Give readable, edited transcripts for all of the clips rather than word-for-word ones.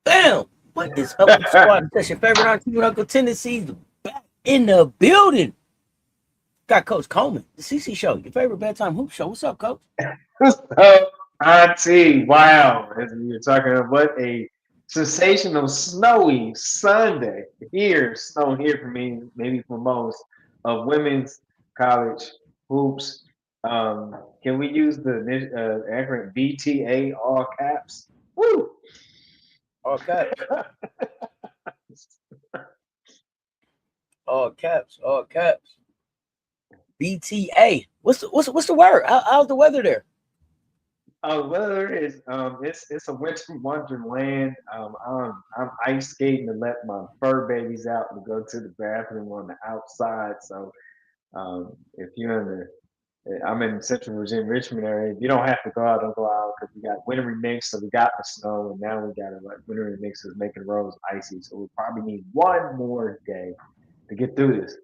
Bam! What is up with the squad? That's your favorite Auntie and Uncle Tendencies back in the building. Got Coach Coleman, the CC Show, your favorite bedtime hoop show. What's up, Coach? What's up, Auntie? Wow, as we were talking about, what a sensational snowy Sunday here, snow here for me, maybe for most of women's college hoops. Can we use the acronym VTA all caps? Woo! All caps. All caps. All caps. BTA. What's the word? How's the weather there? The weather is it's a winter wonderland. I'm ice skating to let my fur babies out to go to the bathroom on the outside. So if you're in I'm in Central Virginia, Richmond area. If you don't have to go out, don't go out because we got winter remix. So we got the snow, and now we got like winter remix is making roads icy. So we probably need one more day to get through this.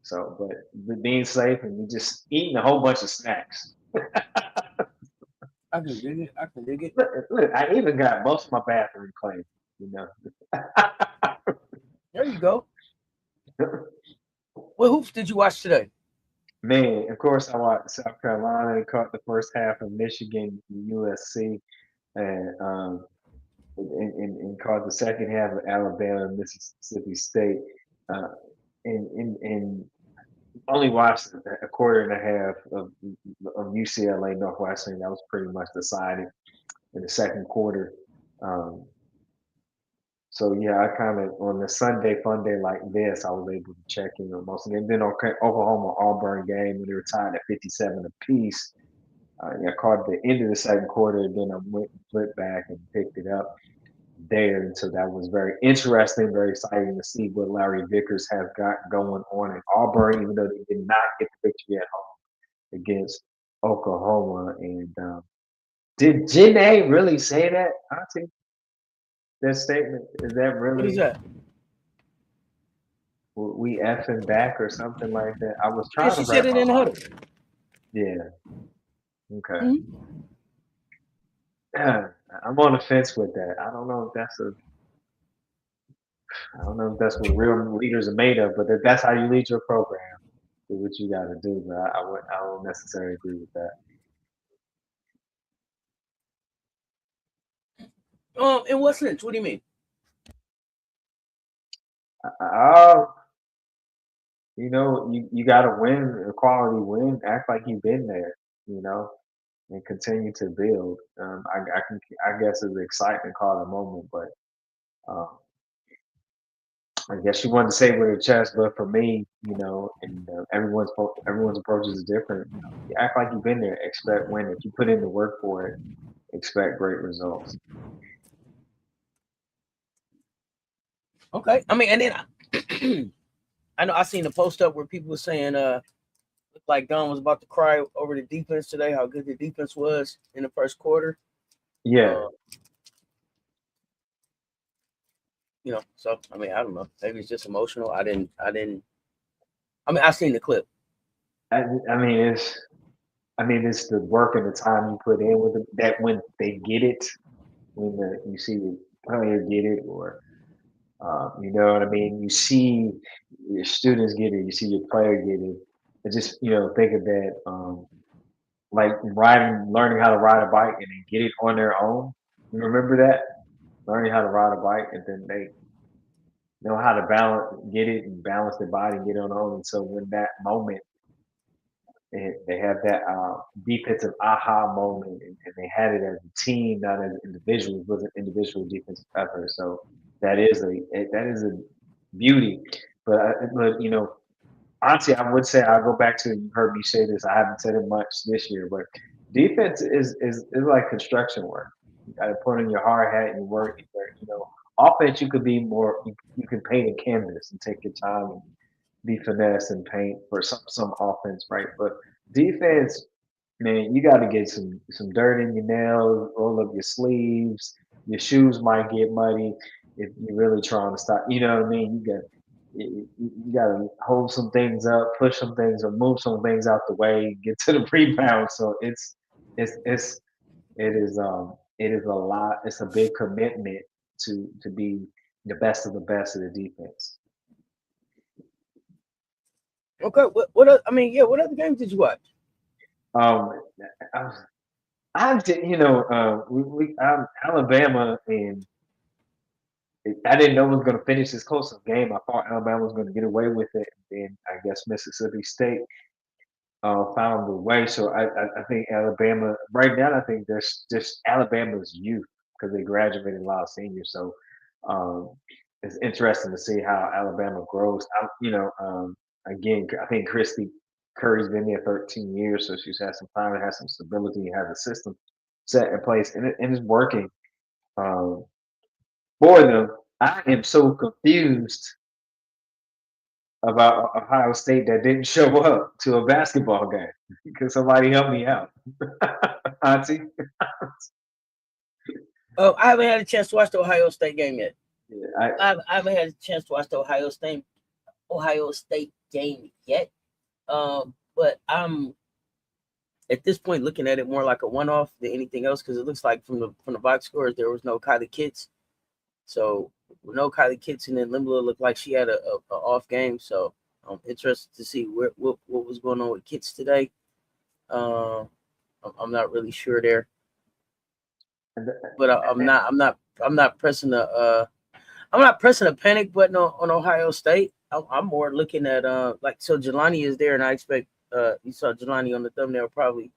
So, but being safe and we just eating a whole bunch of snacks. I can dig it. I can dig it. Look, I even got most of my bathroom clean. You know. There you go. What hoops did you watch today? Man, of course I watched South Carolina. Caught the first half of Michigan USC, and caught the second half of Alabama and Mississippi State. Uh, and only watched a quarter and a half of UCLA Northwestern. That was pretty much decided in the second quarter. Um, so yeah, I kind of on the Sunday fun day like this, I was able to check in on most of them. Then Oklahoma Auburn game when they were tied at 57 apiece. Yeah, I caught the end of the second quarter, and then I went and flipped back and picked it up there. And so that was very interesting, very exciting to see what Larry Vickers has got going on in Auburn, even though they did not get the victory at home against Oklahoma. And did Janae really say that, Auntie? That statement, is that What is really that? we effing back or something like that? I was Yeah, trying to she said wrap it my in the huddle. mind. Yeah, okay. Mm-hmm. I'm on the fence with that. I don't know if that's what real leaders are made of, but if that's how you lead your program, do what you got to do. But I don't necessarily agree with that. In what sense? What do you mean? Uh, you got to win a quality win. Act like you've been there, you know, and continue to build. I guess it's an excitement call at the moment, but um, I guess you wanted to say it with your chest, but for me, and everyone's approach is different. You act like you've been there. Expect win. If you put in the work for it, expect great results. Okay. I mean, and then I know I seen the post up where people were saying looked like Don was about to cry over the defense today, how good the defense was in the first quarter. Yeah, So I mean, I don't know. Maybe it's just emotional. I mean, I seen the clip. I mean it's the work and the time you put in with it. That when they get it, you see the player get it, or you know what I mean. You see your students get it. You see your player get it. And just think of that. Like learning how to ride a bike and then get it on their own. You remember that? Learning how to ride a bike, and then they know how to balance, get it, and balance their body and get on their own. And so when that moment, they have that defensive aha moment, and they had it as a team, not as individuals. It was an individual defensive effort. So that is a beauty. But honestly, I would say I go back to, you heard me say this. I haven't said it much this year, but defense is like construction work. You got to put on your hard hat and work. Offense, you could be more. You can paint a canvas and take your time and be finesse and paint for some offense, right? But defense, man, you got to get some dirt in your nails, roll up your sleeves. Your shoes might get muddy if you're really trying to stop. You know what I mean? You got to hold some things up, push some things, or move some things out the way, get to the rebound. So it's it is a lot. It's a big commitment to be the best of the best of the defense. Okay, I mean, yeah. What other games did you watch? Um, I was, I did, Alabama, and I didn't know it was going to finish this close of a game. I thought Alabama was going to get away with it, and then I guess Mississippi State found the way. So I think Alabama right now. I think there's just Alabama's youth because they graduated a lot of seniors. So um, it's interesting to see how Alabama grows. Again, I think Christy Curry's been there 13 years, so she's had some time and has some stability and has a system set in place, and it's working um, for them. I am so confused about Ohio State that didn't show up to a basketball game. Can somebody help me out? Auntie? Oh, I haven't had a chance to watch the Ohio State game yet. Yeah, I haven't had a chance to watch the Ohio State game yet. But I'm at this point looking at it more like a one-off than anything else because it looks like from the box scores there was no Kylie Kitts, so with no Kylie Kitts, and then Limbley looked like she had a off game. So I'm interested to see what was going on with Kitts today. Um, I'm not really sure there, but I'm not pressing I'm not pressing a panic button on Ohio State. I'm more looking at like, so Jelani is there, and I expect you saw Jelani on the thumbnail probably.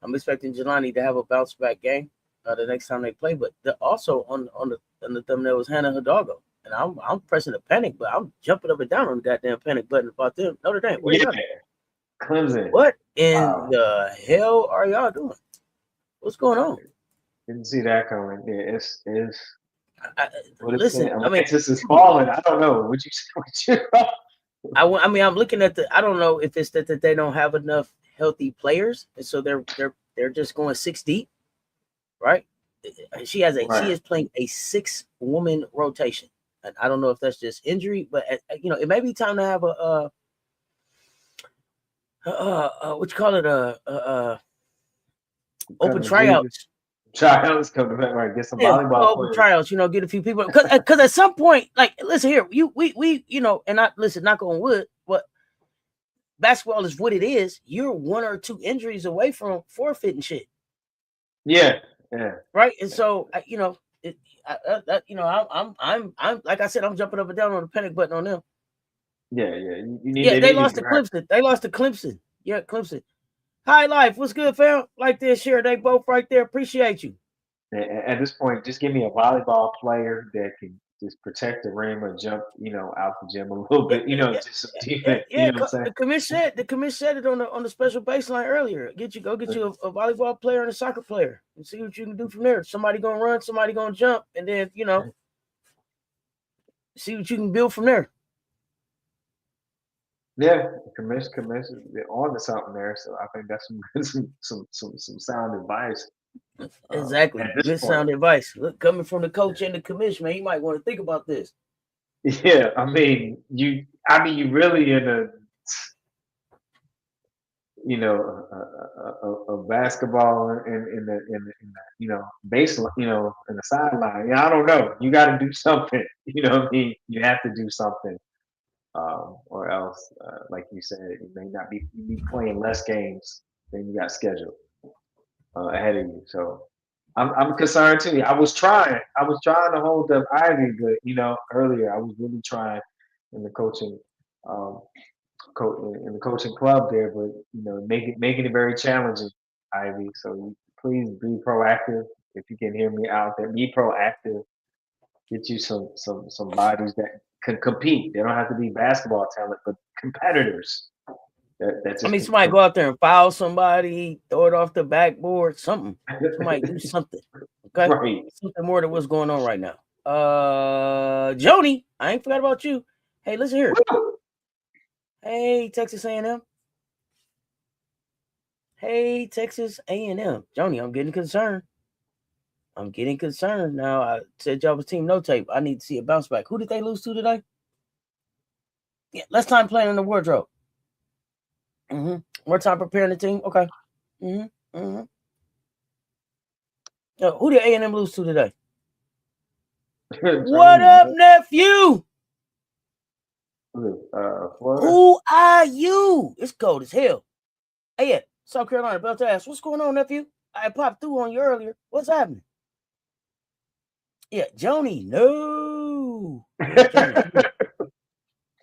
I'm expecting Jelani to have a bounce back game the next time they play. But also on the thumbnail was Hannah Hidalgo, and I'm pressing a panic, but I'm jumping up and down on the goddamn panic button about them. Notre Dame, where yeah, y'all? Clemson. What in Wow, the hell are y'all doing? What's going on? didn't see that coming. Yeah, it's I, what it's saying. listen, I mean, Alexis is falling. I don't know. What you I mean, I'm looking at the. I don't know if it's that they don't have enough healthy players, and so they're just going six deep, right? She right? is playing a 6-woman rotation, and I don't know if that's just injury, but it may be time to have what you call it open Coming to Jesus. tryouts. Tryouts coming back. Right, get some Yeah, volleyball open players. tryouts. Get a few people because at some point, like, listen here, we and not listen, knock on wood, but basketball is what it is. You're one or two injuries away from forfeiting shit, Yeah, yeah, right? And so, it, I'm like I said, I'm jumping up and down on the panic button on them. yeah. You need Yeah, they they need to lost to grab. Clemson. They lost to Clemson. Yeah, Clemson. High life. What's good, fam? Like this, share. They both right there. Appreciate you. At this point, just give me a volleyball player that can just protect the rim or jump, out the gym a little Yeah, bit, yeah, just some yeah, defense. You yeah. know what I'm saying? The commission said it on the special baseline earlier. Go get you a volleyball player and a soccer player and see what you can do from there. Somebody gonna run, somebody gonna jump, and then see what you can build from there. Yeah, commission, they're on to something there. So I think that's some good, some sound advice at Exactly. this Good point. sound advice. Look, coming from the coach and the commission, man, you might want to think about this. Yeah, you really in a basketball in the baseline, in the sideline. Yeah, I don't know. You got to do something. You know what I mean? You have to do something, or else, like you said, you may not be you be playing less games than you got scheduled ahead of you. So I'm concerned too. I was trying. I was trying to hold up Ivy, but earlier I was really trying in the coaching, um, in the coaching club there, but making it very challenging, Ivy. So please be proactive. If you can hear me out there, be proactive. Get you some bodies that can compete. They don't have to be basketball talent, but competitors that I just mean, can somebody go out there and foul somebody, throw it off the backboard, something. Somebody do compete. something. Okay? Right. Something more than what's going on right now. Joni, I ain't forgot about you. Hey, listen here. Hey, Texas A&M. Hey, Texas A&M. Joni, I'm getting concerned. Now. I said y'all was team no tape. I need to see a bounce back. Who did they lose to today? Yeah, less time playing in the wardrobe. More time preparing the team. Okay. Who did A&M lose to today? What up, nephew? Florida. Who are you? It's cold as hell. Hey, yeah, South Carolina, about to ask, what's going on, nephew? I popped through on you earlier. What's happening? Yeah, Joni, no. Yeah, Joni.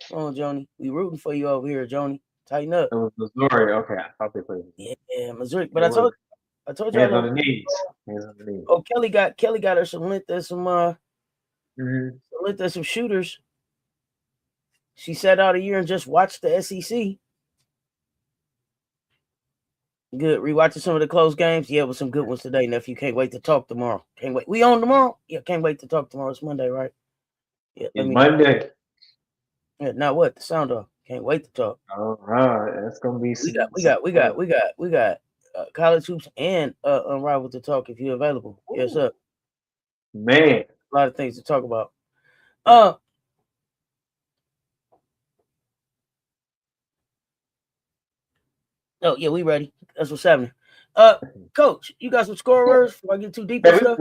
Come on, Joni. We rooting for you over here, Joni. Tighten up. It was Missouri. Okay, I thought they played. Yeah, Missouri. But I told you Hands on the knees. Hands on the knees. Oh, Kelly got her some lit. There's some shooters. She sat out a year and just watched the SEC. Good. Rewatching some of the close games. Yeah, with some good ones today, nephew. Can't wait to talk tomorrow. Can't wait. We on tomorrow? Yeah, can't wait to talk tomorrow. It's Monday, right? Yeah, It's Monday. Yeah, now what? The sound off. Can't wait to talk. All right, that's gonna be. We got college hoops and Unrivaled to talk if you're available. Ooh. Yes, sir. Man, a lot of things to talk about. Oh yeah, we ready. That's what's happening. Coach, you got some scorers before I get too deep in stuff?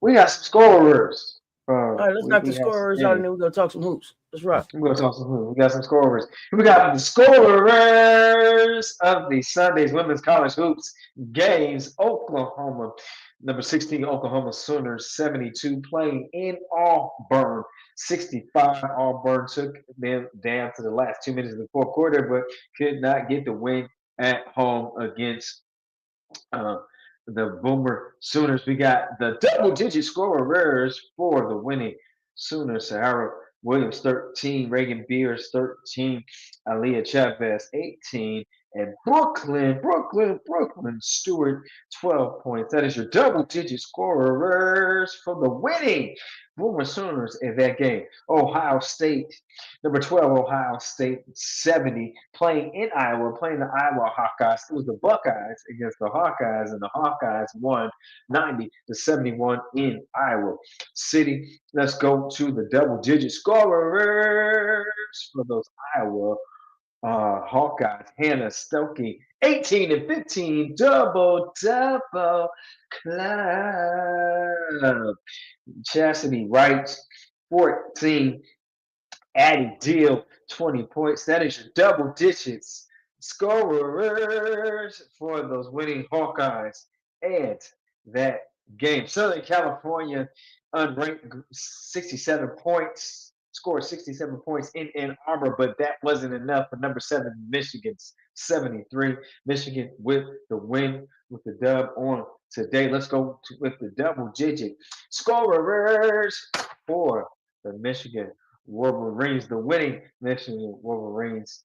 We got some scorers. All right, let's knock the scorers out and then we're gonna talk some hoops. Let's rock. We're gonna talk some hoops. We got some scorers. We got the scorers of the Sunday's women's college hoops games. Oklahoma, number 16, Oklahoma Sooners, 72, playing in Auburn. 65. Auburn took them down to the last 2 minutes of the fourth quarter, but could not get the win at home against the Boomer Sooners. We got the double-digit scorers for the winning Sooners. Sahara Williams, 13. Reagan Beers, 13. Aaliyah Chavez, 18. And Brooklyn Stewart, 12 points. That is your double-digit scorers for the winning Boomer Sooners in that game. Ohio State, number 12, Ohio State, 70, playing in Iowa, playing the Iowa Hawkeyes. It was the Buckeyes against the Hawkeyes, and the Hawkeyes won 90-71 in Iowa City. Let's go to the double-digit scorers for those Iowa Hawkeyes. Hannah Stokey, 18 and 15, double club. Chastity Wright, 14. Addie Deal, 20 points. That is your double digits scorers for those winning Hawkeyes and that game. Southern California, unranked, 67 points, scored 67 points in Ann Arbor, but that wasn't enough for number 7, Michigan's 73. Michigan with the win, with the dub on today. Let's go with the double digit scorers for the Michigan Wolverines, the winning Michigan Wolverines.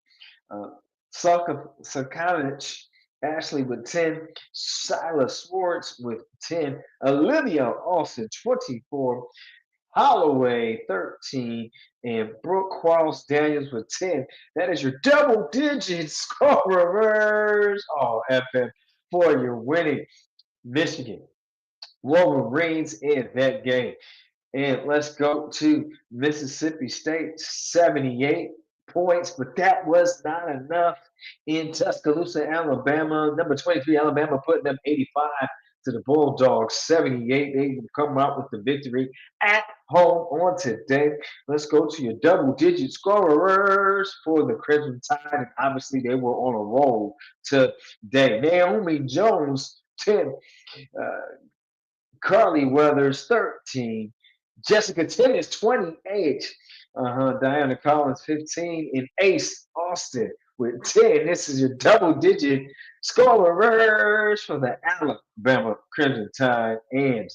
Sakanich, Ashley with 10, Silas Swartz with 10, Olivia Austin, 24, Holloway, 13, and Brooke Qualls Daniels with 10. That is your double digit scorers. Oh, FM for your winning Michigan Wolverines in that game. And let's go to Mississippi State, 78 points, but that was not enough in Tuscaloosa, Alabama. Number 23, Alabama putting them 85 to the Bulldogs, 78. They come out with the victory at home on today. Let's go to your double-digit scorers for the Crimson Tide, and obviously they were on a roll today. Naomi Jones, 10. Carly Weathers, 13. Jessica Timmons, 28. Diana Collins, 15. And Ace Austin with 10. This is your double digit scorers for the Alabama Crimson Tide and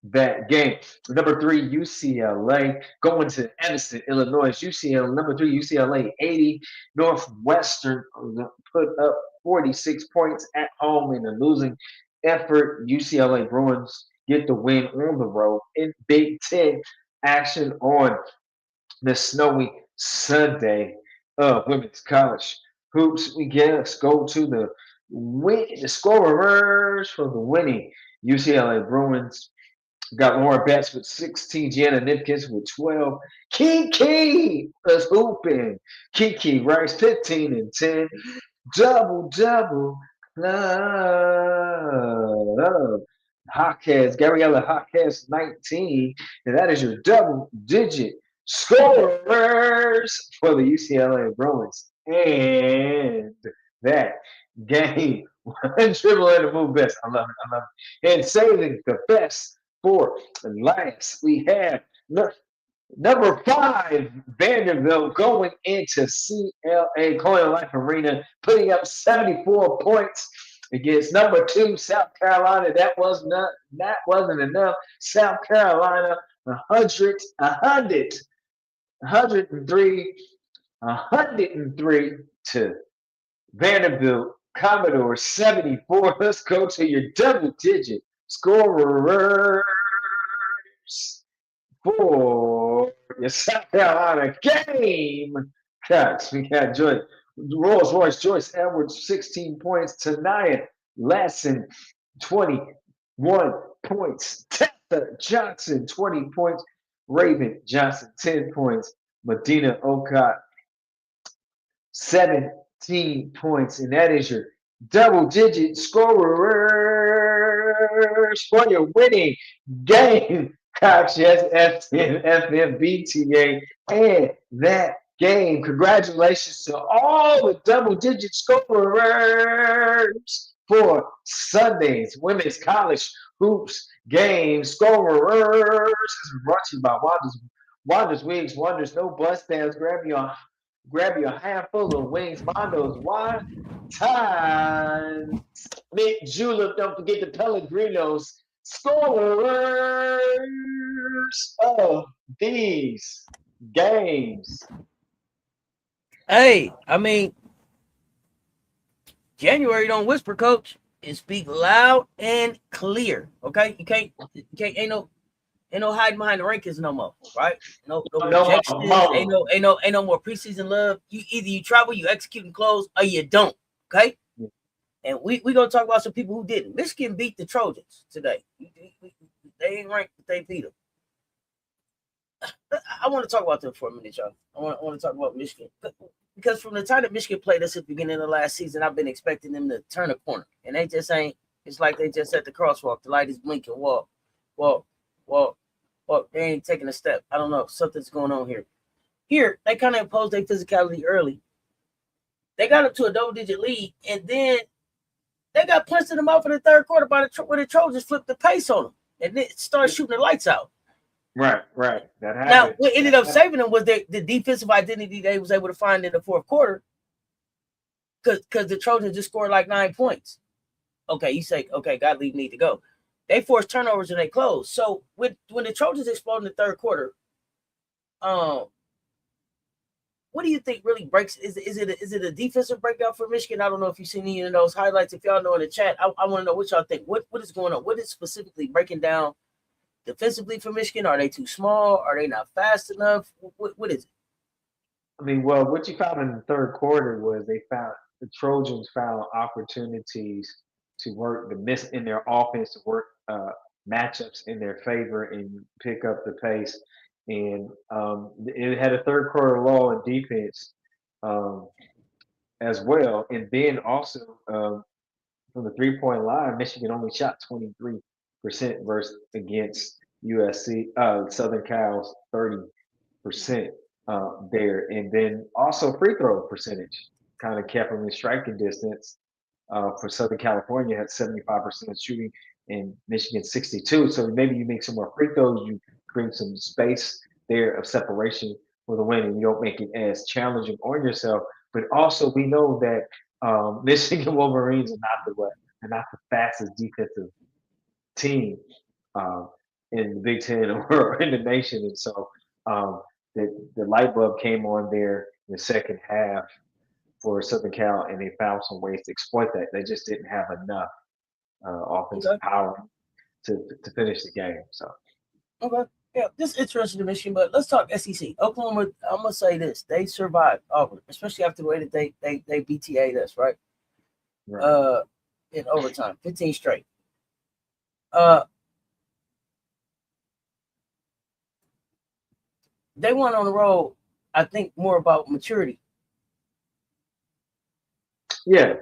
that game. Number three, UCLA going to Evanston, Illinois. UCLA, number three, UCLA, 80. Northwestern put up 46 points at home in a losing effort. UCLA Bruins get the win on the road in Big Ten action on the snowy Sunday of women's college hoops. We guess go to the scorers for the winning UCLA Bruins. Got Lauren Betts with 16, Gianna Nipkins with 12. Kiki is hooping. Kiki Rice 15 and 10. Double, double club. Hawkins, Gabriella Hawkins 19. And that is your double digit scorers for the UCLA Bruins. And that game, one dribble and a move best. I love it. I love it. And saving the best for last, we have number 5, Vanderbilt going into CLA Coin Life Arena, putting up 74 points against number 2, South Carolina. That wasn't enough. South Carolina, 103, 103 to Vanderbilt Commodore 74. Let's go to your double digit scorers for your South Carolina game. Cats, we got Rolls Royce Joyce Edwards, 16 points. Tanaya Lasson, 21 points. Tessa Johnson, 20 points. Raven Johnson, 10 points. Medina Okot, 17 points. And that is your double digit scorers for your winning game. Cox, yes, FTN, FMBTA, and that game. Congratulations to all the double digit scorers for Sunday's Women's College Hoops game. Scorers is brought to you by Wander's Wings, Wander's No Bust Downs. Grab your handful of wings, Mondo's wine time. Mint Julep, don't forget the Pellegrinos. Scorers of these games. Hey, I mean, January don't whisper, coach. It speak loud and clear. Okay, ain't no hiding behind the rankings no more, right? No projections. Ain't no more preseason love. You travel, you execute and close, or you don't. Okay, and we gonna talk about some people who didn't. Michigan beat the Trojans today. They ain't ranked, but they beat them. I want to talk about them for a minute, y'all. I want to talk about Michigan because from the time that Michigan played us at the beginning of the last season, I've been expecting them to turn a corner, and they just ain't. It's like they just at the crosswalk. The light is blinking. Walk, walk, walk. Well, they ain't taking a step. I don't know. Something's going on here. Here, they kind of imposed their physicality early. They got up to a double-digit lead, and then they got punched in the mouth in the third quarter when the Trojans flipped the pace on them, and then started shooting the lights out. Right. That happened. Now, what ended up saving them was the defensive identity they was able to find in the fourth quarter, because the Trojans just scored like 9 points. Okay, you say, okay, God leave need to go. They forced turnovers and they closed. So when the Trojans explode in the third quarter, what do you think really breaks? Is it a defensive breakout for Michigan? I don't know if you've seen any of those highlights. If y'all know in the chat, I want to know what y'all think. What is going on? What is specifically breaking down defensively for Michigan? Are they too small? Are they not fast enough? What is it? I mean, well, what you found in the third quarter was the Trojans found opportunities to work in their offense to work matchups in their favor and pick up the pace. And it had a third quarter lull in defense um, as well. And then also from the 3 point line, Michigan only shot 23% versus against USC, Southern Cal's 30% there. And then also free throw percentage kind of kept them in striking distance. For Southern California, had 75% shooting. and Michigan 62. So maybe you make some more free throws, you create some space there of separation for the win, and you don't make it as challenging on yourself. But also, we know that Michigan Wolverines are not the what, they're not the fastest defensive team um, in the Big Ten or in the nation, and so um, the light bulb came on there in the second half for Southern Cal, and they found some ways to exploit that. They just didn't have enough offensive Okay. power to finish the game. So Okay. Yeah, this interested in Michigan, but let's talk SEC. Oklahoma, I'm gonna say this: they survived Auburn, especially after the way that they BTA'd us, right? right, Uh, in overtime, 15 straight. Uh, they won on the road. I think more about maturity. yeah,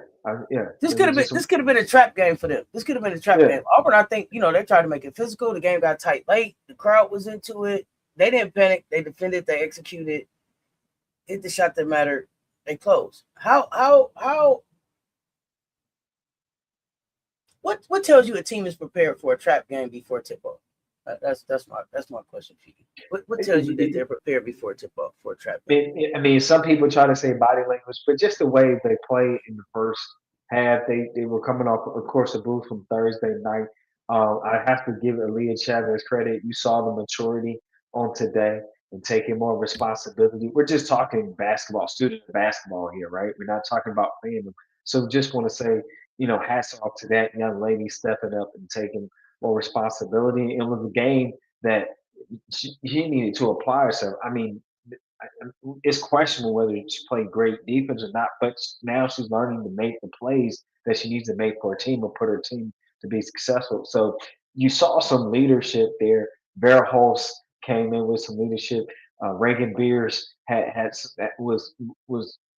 yeah. This It could was have been just this could have been a trap game for them. This could have been a trap yeah, game. Auburn, I think, they tried to make it physical. The game got tight late. The crowd was into it. They didn't panic. They defended. They executed. Hit the shot that mattered. They closed. How what tells you a team is prepared for a trap game before tip off? That's my question for you. What tells you that it, they're prepared before tip off for a trap game? I mean, some people try to say body language, but just the way they play in the first half, they were coming off, of course, a boost from Thursday night. I have to give Aaliyah Chavez credit. You saw the maturity on today and taking more responsibility. We're just talking basketball, student basketball here, right? We're not talking about fandom. So just want to say, hats off to that young lady stepping up and taking more responsibility. It was a game that she needed to apply herself. I mean, it's questionable whether she played great defense or not, but now she's learning to make the plays that she needs to make for her team or put her team to be successful. So you saw some leadership there. Vera Holst came in with some leadership. Reagan Beers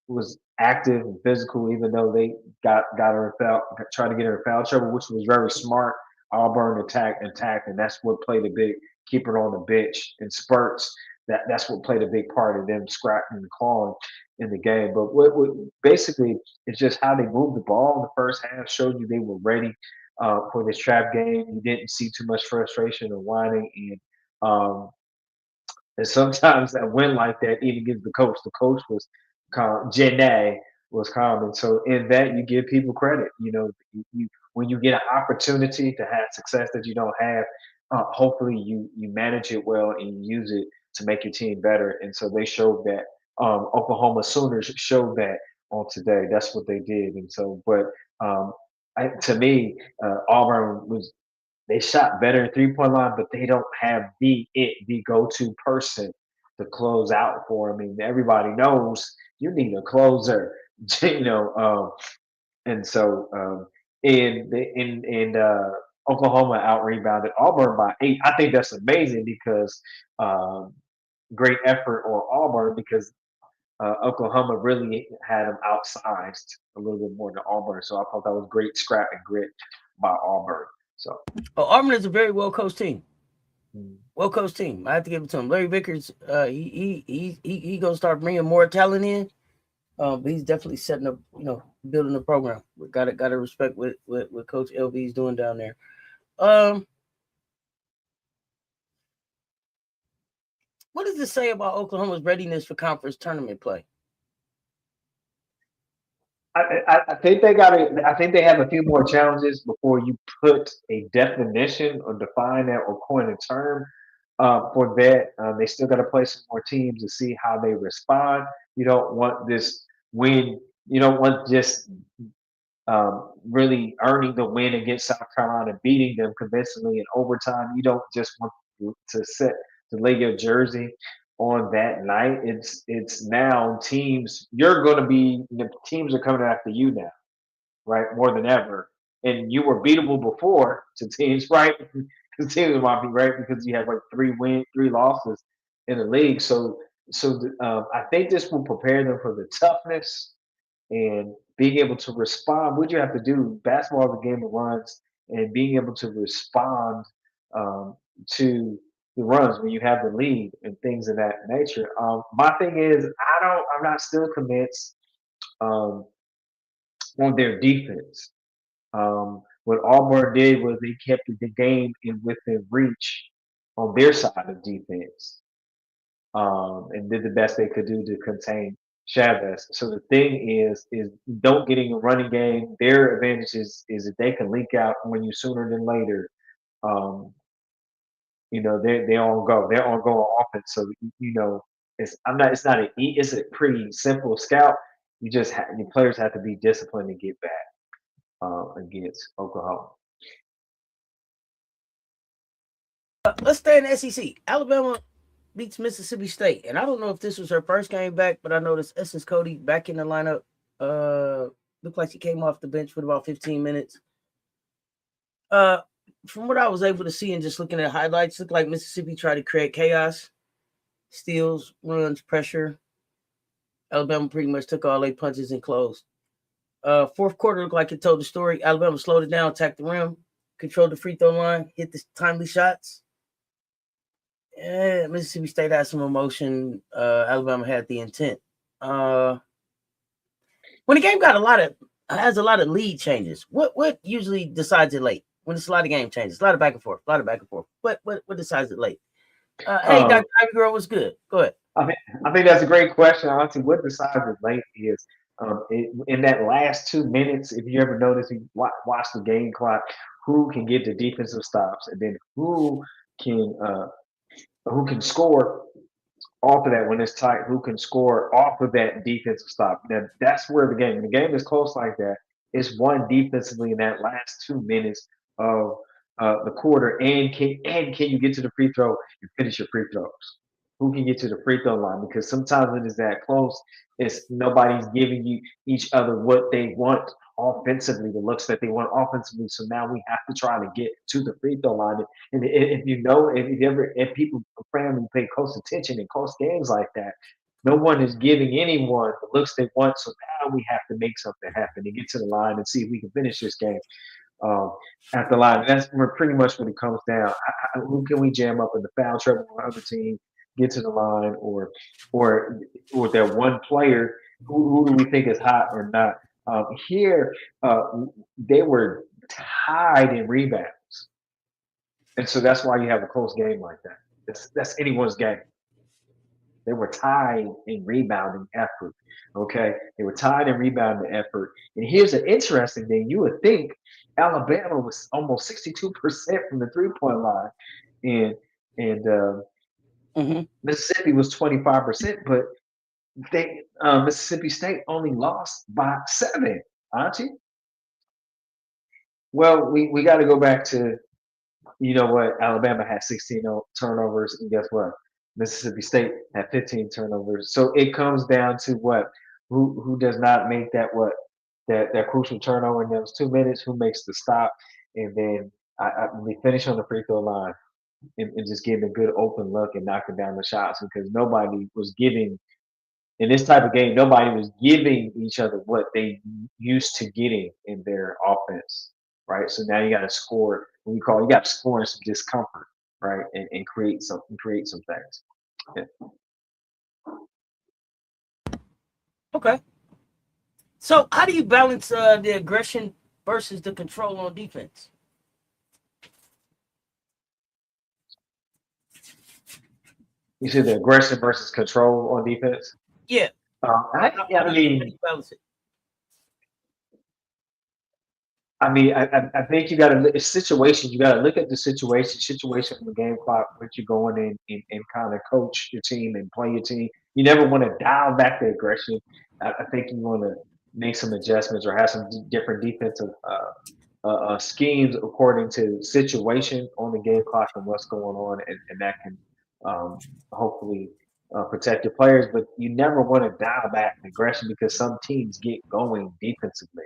was active and physical, even though they got her in foul, trying to get her in foul trouble, which was very smart. Auburn attacked, and that's what played a big keep her on the bench in spurts. That's what played a big part of them scrapping and clawing in the game. But what basically it's just how they moved the ball in the first half showed you they were ready for this trap game. You didn't see too much frustration or whining, and sometimes a win like that even gives the coach. The coach was calm. Janae was calm, and so in that you give people credit. When you get an opportunity to have success that you don't have, hopefully you manage it well and you use it to make your team better. And so they showed that. Oklahoma Sooners showed that on today. That's what they did. And so, but to me, Auburn was they shot better in 3 point line, but they don't have the go to person to close out for. I mean, everybody knows you need a closer, you know. And so Oklahoma out rebounded Auburn by 8. I think that's amazing because um, great effort on Auburn because Oklahoma really had them outsized a little bit more than Auburn. So I thought that was great scrap and grit by Auburn. So. Oh, Auburn is a very well coached team. mm, Well coached team. I have to give it to him. Larry Vickers, he gonna start bringing more talent in. But he's definitely setting up, building a program. We gotta respect what Coach LV is doing down there. Um, what does it say about Oklahoma's readiness for conference tournament play? I think they got to. I think they have a few more challenges before you put a definition or define that or coin a term for that. They still got to play some more teams to see how they respond. You don't want this win. You don't want just really earning the win against South Carolina, beating them convincingly in overtime. You don't just want to lay your jersey on that night. It's now teams. You're going to be the teams are coming after you now, right? More than ever, and you were beatable before to teams, right? Because teams might be right because you have like 3 losses in the league. So I think this will prepare them for the toughness and being able to respond. What you have to do, basketball is a game of runs, and being able to respond to the runs when you have the lead and things of that nature. My thing is, I'm not still convinced um, on their defense. What Auburn did was they kept the game in within reach on their side of defense, and did the best they could do to contain Chavez. So the thing is don't getting a running game. Their advantage is that they can link out when you sooner than later. Um, they all go. They're all go offense. So it's not it's a pretty simple scout. Your players have to be disciplined to get back against Oklahoma. Let's stay in the SEC. Alabama beats Mississippi State, and I don't know if this was her first game back, but I noticed Essence Cody back in the lineup. Looked like she came off the bench for about 15 minutes. From what I was able to see and just looking at highlights, looked like Mississippi tried to create chaos, steals, runs, pressure. Alabama pretty much took all eight punches and closed. Fourth quarter looked like it told the story. Alabama slowed it down, attacked the rim, controlled the free throw line, hit the timely shots. Yeah, Mississippi State had some emotion. Alabama had the intent. When the game has a lot of lead changes, what usually decides it late? When it's a lot of game changes, a lot of back and forth, a lot of back and forth. What decides it late? Hey, Um, Dr. Ivy Girl, what's good? Go ahead. I think I think that's a great question. Honestly, what decides the length is in that last 2 minutes. If you ever notice, you watch the game clock. Who can get the defensive stops, and then can uh, who can score off of that when it's tight? Who can score off of that defensive stop? Now that's where the game is close like that. It's won defensively in that last 2 minutes of the quarter, and can you get to the free throw and finish your free throws? Who can get to the free throw line? Because sometimes when it's that close, it's nobody's giving you each other what they want offensively, the looks that they want offensively. So now we have to try to get to the free throw line. And if people family pay close attention in close games like that, no one is giving anyone the looks they want. So now we have to make something happen to get to the line and see if we can finish this game um, at the line. And that's pretty much when it comes down. Who can we jam up in the foul trouble on the other team, get to the line, or or that one player who do we think is hot or not? Here, they were tied in rebounds, and so that's why you have a close game like that. That's anyone's game. They were tied in rebounding effort. Okay, they were tied in rebounding effort. And here's an interesting thing: you would think Alabama was almost 62% from the 3 point line, and and Mm-hmm. Mississippi was 25%, but Mississippi State only lost by 7. Aren't you? Well, we got to go back to what? Alabama had 16 turnovers, and guess what? Mississippi State had 15 turnovers. So it comes down to what? Who does not make that crucial turnover in those 2 minutes? Who makes the stop? And then we finish on the free throw line and just getting a good open look and knocking down the shots because nobody was giving in this type of game, nobody was giving each other what they used to getting in their offense, right? So now you got to score. You got to score in some discomfort, right, and create some things. Yeah. Okay. So, how do you balance the aggression versus the control on defense? You see the aggression versus control on defense. Yeah. Yeah, How do you balance it? I think you got to situation. You got to look at the situation from the game clock, what you're going in and kind of coach your team and play your team. You never want to dial back the aggression. I think you want to make some adjustments or have some different defensive schemes according to situation on the game clock and what's going on, and that can hopefully protect your players. But you never want to dial back the aggression because some teams get going defensively,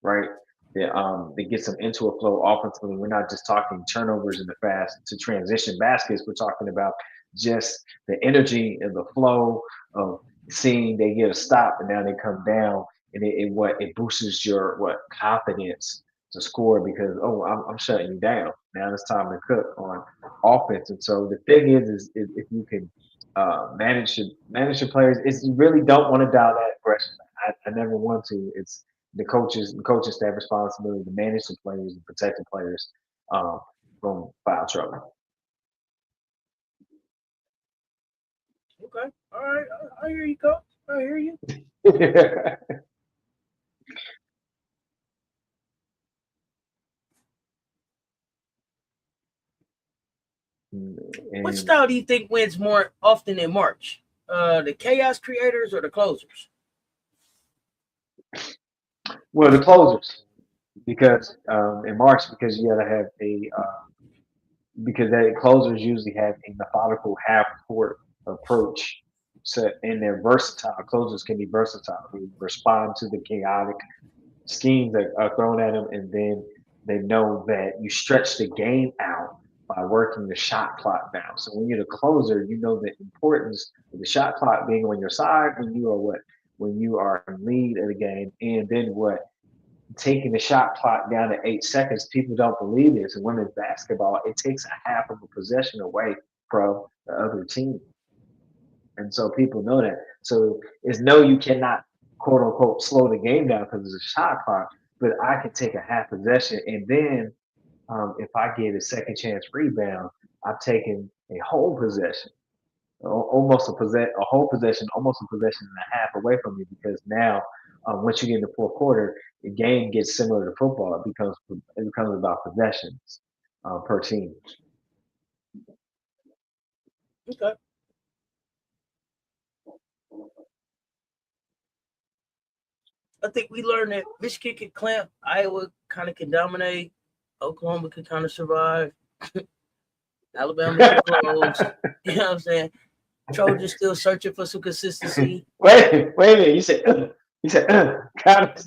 right? They get some into a flow offensively. We're not just talking turnovers in the fast to transition baskets. We're talking about just the energy and the flow of seeing they get a stop and now they come down and it boosts your confidence to score because I'm shutting you down now it's time to cook on offense. And so the thing is if you can manage your players, is you really don't want to dial that aggression. I never want to. the coaching staff responsibility to manage the players and protect the players um, from foul trouble. Okay. All right. I hear you, coach. I hear you. Which And style do you think wins more often in March? The chaos creators or the closers? well, the closers because in March because you got to have a because they closers usually have a methodical half court approach. So and they're versatile. Closers can be versatile. They respond to the chaotic schemes that are thrown at them, and then they know that you stretch the game out by working the shot clock down. So when you're the closer, you know the importance of the shot clock being on your side when you are what when you are in lead of the game, and then what taking the shot clock down to 8 seconds. People don't believe this. In women's basketball, it takes a half of a possession away from the other team. And so people know that. So it's no, you cannot quote unquote slow the game down because it's a shot clock, but I can take a half possession. And then if I get a second chance rebound, I'm taking a whole possession, almost a whole possession, almost a possession and a half away from me because now once you get in the fourth quarter, the game gets similar to football. It becomes about possessions per team. Okay. I think we learned that Michigan could clamp, Iowa kind of can dominate, Oklahoma could kind of survive, Alabama could close. You know what I'm saying? Trojans still searching for some consistency. Wait a minute. You said kind of.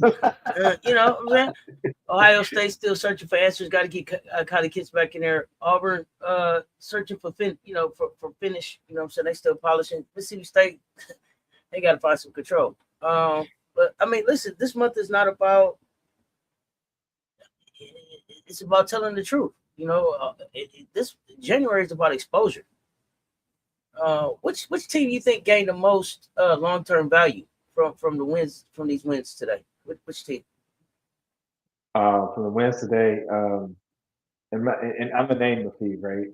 You know what I'm saying? Ohio State still searching for answers. Got to get kind of kids back in there. Auburn searching for for finish. You know what I'm saying? They still polishing. Mississippi State, they got to find some control. But I mean, listen, this month is not about. It's about telling the truth. This January is about exposure. Which team you think gained the most long term value from the wins from these wins today? Which team? For the wins today, and I'm gonna name the few, right?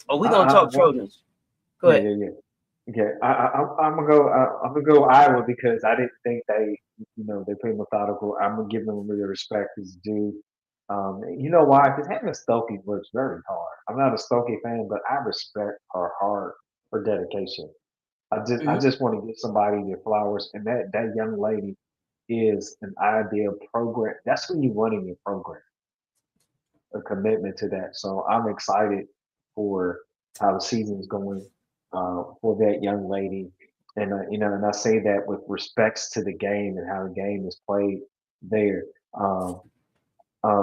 Oh, we gonna I talk want, Trojans. Go yeah, ahead. yeah, yeah. Okay, I'm gonna go. I'm gonna go Iowa because I didn't think they played methodical. I'm gonna give them the respect is due. You know why? Because Hannah Stokey works very hard. I'm not a Stokey fan, but I respect her heart, her dedication. I Hmm. just want to give somebody their flowers, and that young lady is an ideal program. That's what you want in your program, a commitment to that. So I'm excited for how the season's going for that young lady, and and I say that with respects to the game and how the game is played there. Um,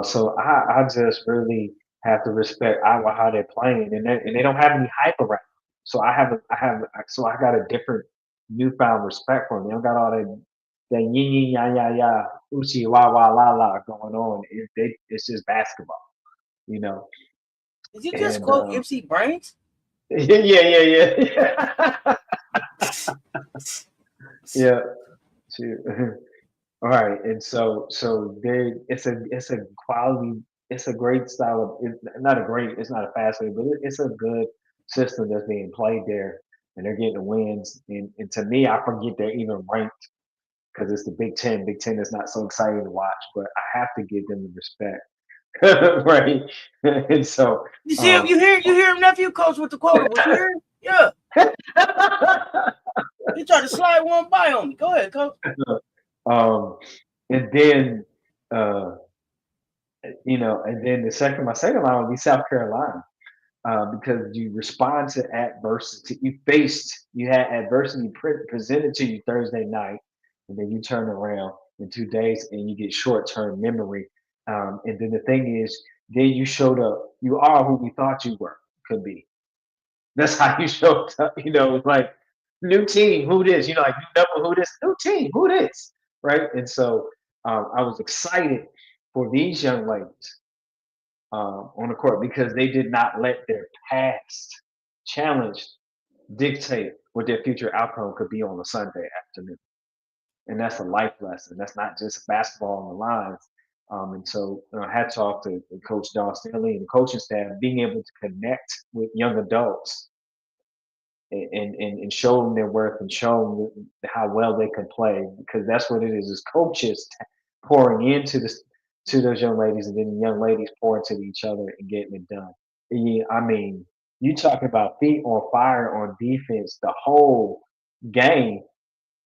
so I just really have to respect Iowa how they're playing, and they don't have any hype around. So I got a different newfound respect for them. They don't got all that yin yin ya ya ya uchi wa wa la la going on. It's just basketball, you know. Did you just And quote MC Brains? yeah. Yeah. Shoot. All right, and so there, it's a quality, it's a great style of, not a great, it's not a fast way, but it's a good system that's being played there, and they're getting the wins. And to me, I forget they're even ranked because it's the Big Ten. Big Ten is not so exciting to watch, but I have to give them the respect, right? And so, You see him? um, You hear him, nephew? Coach with the quotables. You hear him? Yeah. He tried to slide one by on me. Go ahead, coach. um, and then. Uh, and then my second line would be South Carolina because you respond to adversity. You had adversity presented to you Thursday night, and then you turn around in 2 days and you get short term memory. And then the thing is, then you showed up. You are who we thought you were, could be. That's how you showed up. It's like new team, who this? Like new number, who this? New team, who this? Right? And so I was excited for these young ladies on the court because they did not let their past challenge dictate what their future outcome could be on a Sunday afternoon. and that's a life lesson. That's not just basketball on the lines. And so, hats off to Coach Don Stanley and the coaching staff being able to connect with young adults and show them their worth and show them how well they can play, because that's what it is coaches pouring into this to those young ladies, and then the young ladies pour into each other and getting it done. Yeah, I mean, you talking about feet on fire on defense the whole game.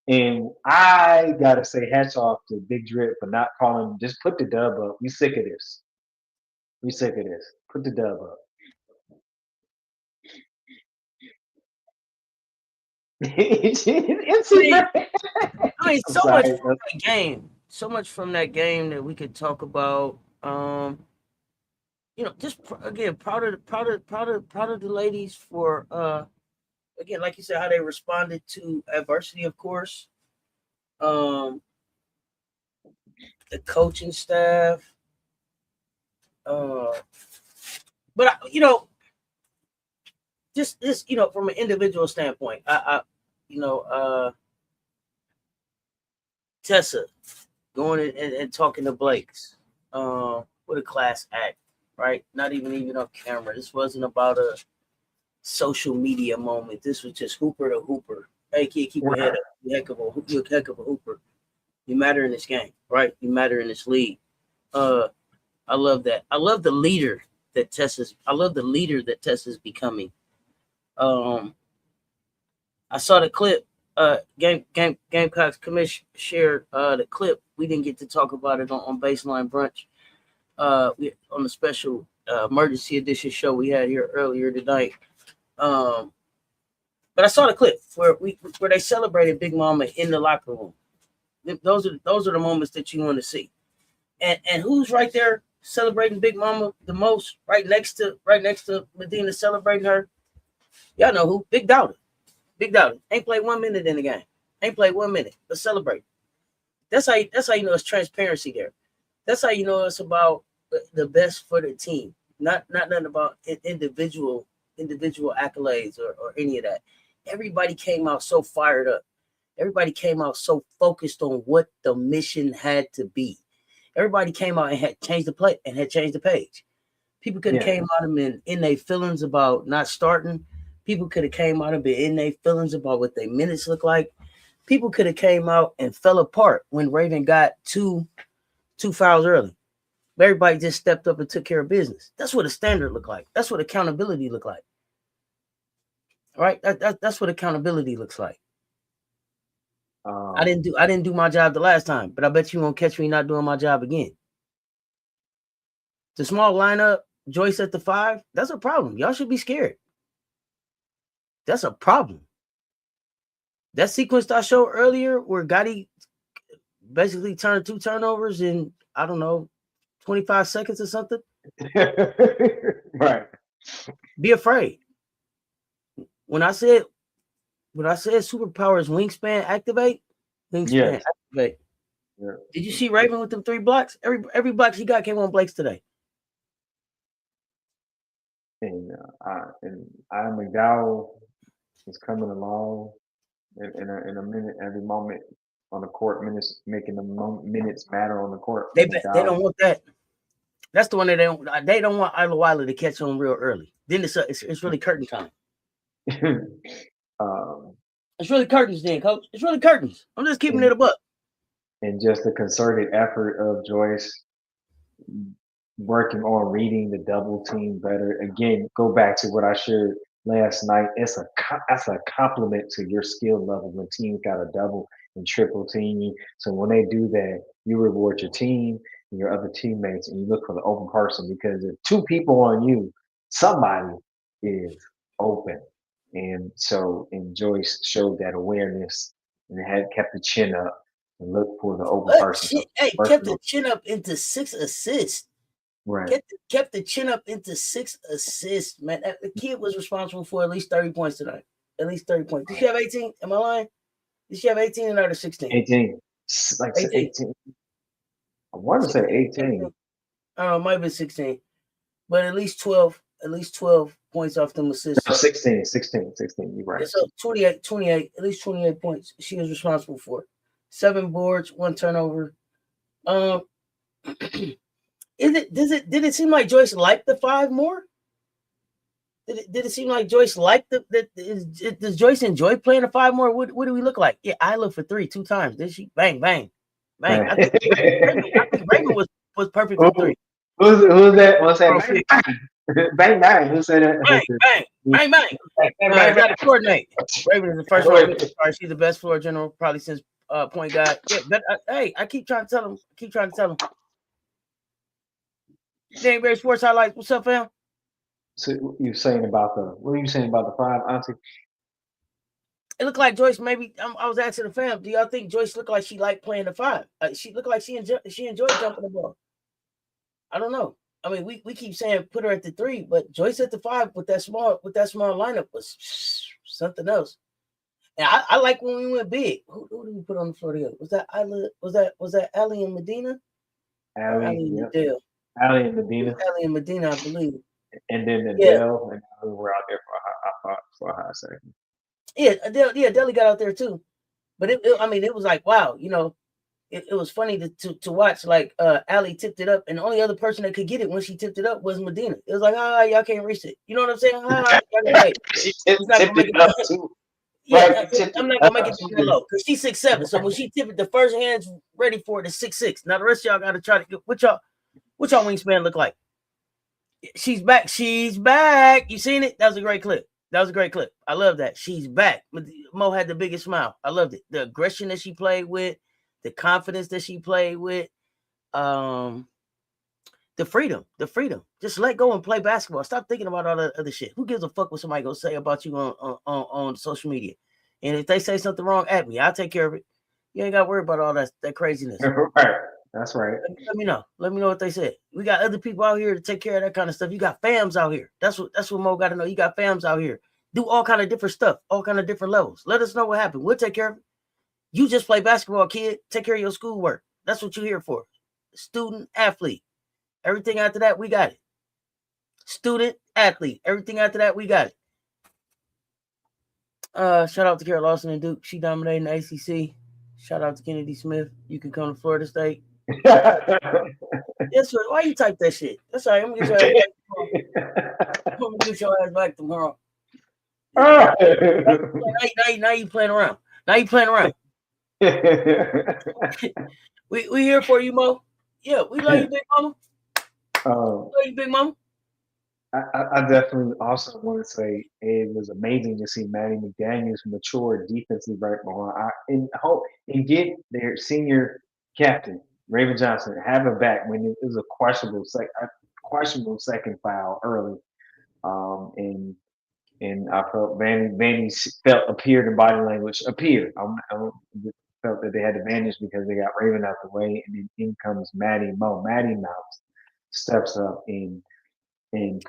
And I gotta say hats off to Big Drip for not calling, just put the dub up. We sick of this. We sick of this. Put the dub up. I mean, I'm so much sorry. from that game. So much from that game that we could talk about. Just again, proud of the ladies for again, like you said, how they responded to adversity, of course. Um, the coaching staff. Uh, but just from an individual standpoint, you know, uh, Tessa going and talking to Blake's, what a class act, right? Not even on camera. This wasn't about a social media moment. This was just Hooper to Hooper. Hey kid, keep your head up. You're a heck of a Hooper. You matter in this game, right? You matter in this league. I love that. I love the leader that Tessa's becoming. I saw the clip. Gamecocks commission shared the clip. We didn't get to talk about it on Baseline Brunch. On the special emergency edition show we had here earlier tonight. But I saw the clip where they celebrated Big Mama in the locker room. Those are the moments that you want to see. And who's right there celebrating Big Mama the most? Right next to Medina celebrating her. Y'all know who? Big Daughter. Big Daughter ain't played 1 minute in the game. Ain't played 1 minute. Let's celebrate. That's how you know it's transparency there. That's how you know it's about the best for the team. Not nothing about individual accolades or any of that. Everybody came out so fired up. Everybody came out so focused on what the mission had to be. Everybody came out and had changed the play and had changed the page. People could have came out and been in their feelings about not starting. People could have came out and been in their feelings about what their minutes look like. People could have came out and fell apart when Raven got two fouls early. But everybody just stepped up and took care of business. That's what a standard look like. That's what accountability look like. All right, that's what accountability looks like. I didn't do my job the last time, but I bet you won't catch me not doing my job again. The small lineup, Joyce at the 5, that's a problem. Y'all should be scared. That's a problem. That sequence I showed earlier where Gotti basically turned 2 turnovers in, I don't know, 25 seconds or something. Right. Be afraid. When I said superpowers wingspan activate, activate. Yeah. Did you see Raven with them 3 blocks? Every block she got came on Blake's today. And Adam McDowell is coming along in a minute, every moment on the court, making the minutes matter on the court. They don't want that. That's the one that they don't want Isla Wilder to catch on real early. Then it's really curtain time. It's really curtains then, coach. It's really curtains. I'm just keeping it a buck. And just the concerted effort of Joyce working on reading the double team better. Again, go back to what I shared last night. That's a compliment to your skill level when teams got a double and triple team you. So when they do that, you reward your team and your other teammates, and you look for the open person, because if 2 people on you, somebody is open. And Joyce showed that awareness and had kept the chin up and looked for the open person. Kept the chin up into 6 assists. Right. Kept the chin up into 6 assists, man. The kid was responsible for at least 30 points tonight. At least 30 points. Did she have 18? Am I lying? Did she have 18 or 16? 18. Like 18. I want to say 18. I don't know, it might have been 16. But at least 12 points off them assists. No, 16. You're right. Yeah, so 28, at least 28 points she was responsible for. 7 boards, 1 turnover. Um, did it seem like Joyce liked the 5 more? Did it seem like Joyce liked does Joyce enjoy playing the 5 more? What do we look like? Yeah, I look for 3 2 times. Did she? Bang, bang, bang. Right. I think Raymond was perfect for 3. Who's that? What's that? Bro, Bang bang, bang bang. Who said bang, that? bang, bang, bang. Bang bang Got to coordinate. Raven is the first round pick. bang. Sorry, she's the best floor general probably since point guard. Yeah, but hey, I keep trying to tell him. Danbury Sports Highlights. What's up, fam? So you saying about the? What are you saying about the 5, Auntie? It looked like Joyce. Maybe I was asking the fam. Do y'all think Joyce looked like she liked playing the 5? She looked like she enjoyed jumping the ball. I don't know. I mean, we keep saying put her at the 3, but Joyce at the 5 with that small lineup was something else. And I like when we went big. Who did we put on the floor together? Was that Allie and Medina? Or Allie, Allie and yep. Adele? Allie and Medina, Allie and Medina, I believe. and then Yeah, Adele, and we were out there for a hot second. yeah, Adele. Yeah, Adele got out there too. But I mean, it was like wow, it was funny to watch. Like Allie tipped it up, and the only other person that could get it when she tipped it up was Medina. It was like, y'all can't reach it. You know what I'm saying? She It's not gonna tipped make it it. up too. Yeah, Right, she tipped I'm it not gonna make up. it that low because she's 6'7". So when she tipped it, the first hand's ready for it is 6'6". Now the rest of y'all got to try to get what y'all wingspan look like. She's back. She's back. You seen it? That was a great clip. I love that. She's back. Mo had the biggest smile. I loved it. The aggression that she played with, the confidence that she played with, um, the freedom. Just let go and play basketball. Stop thinking about all that other shit. Who gives a fuck what somebody gonna say about you on social media? And if they say something wrong, at me. I'll take care of it. You ain't got to worry about all that craziness. Right, that's right. Let me know. Let me know what they said. We got other people out here to take care of that kind of stuff. You got fams out here. That's what Mo got to know. You got fams out here. Do all kind of different stuff, all kind of different levels. Let us know what happened. We'll take care of it. You just play basketball, kid. Take care of your schoolwork. That's what you're here for. Student, athlete. Everything after that, we got it. Student, athlete. Everything after that, we got it. Shout out to Carol Lawson and Duke. She dominating the ACC. Shout out to Kennedy Smith. You can come to Florida State. Yes, why you type that shit? That's all right. I'm gonna get your ass back tomorrow. I'm gonna get your ass back tomorrow. Now you playing around. We here for you, Mo. Yeah, we love you, big mama. Love you, big mama. I definitely also want to say it was amazing to see Maddie McDaniels mature defensively right behind. And get their senior captain Raven Johnson have it back when it was a questionable second foul early. And I felt Vandy appeared in body language I felt that they had advantage because they got Raven out the way, and then in comes Maddie Mo. Maddie Mouse steps up and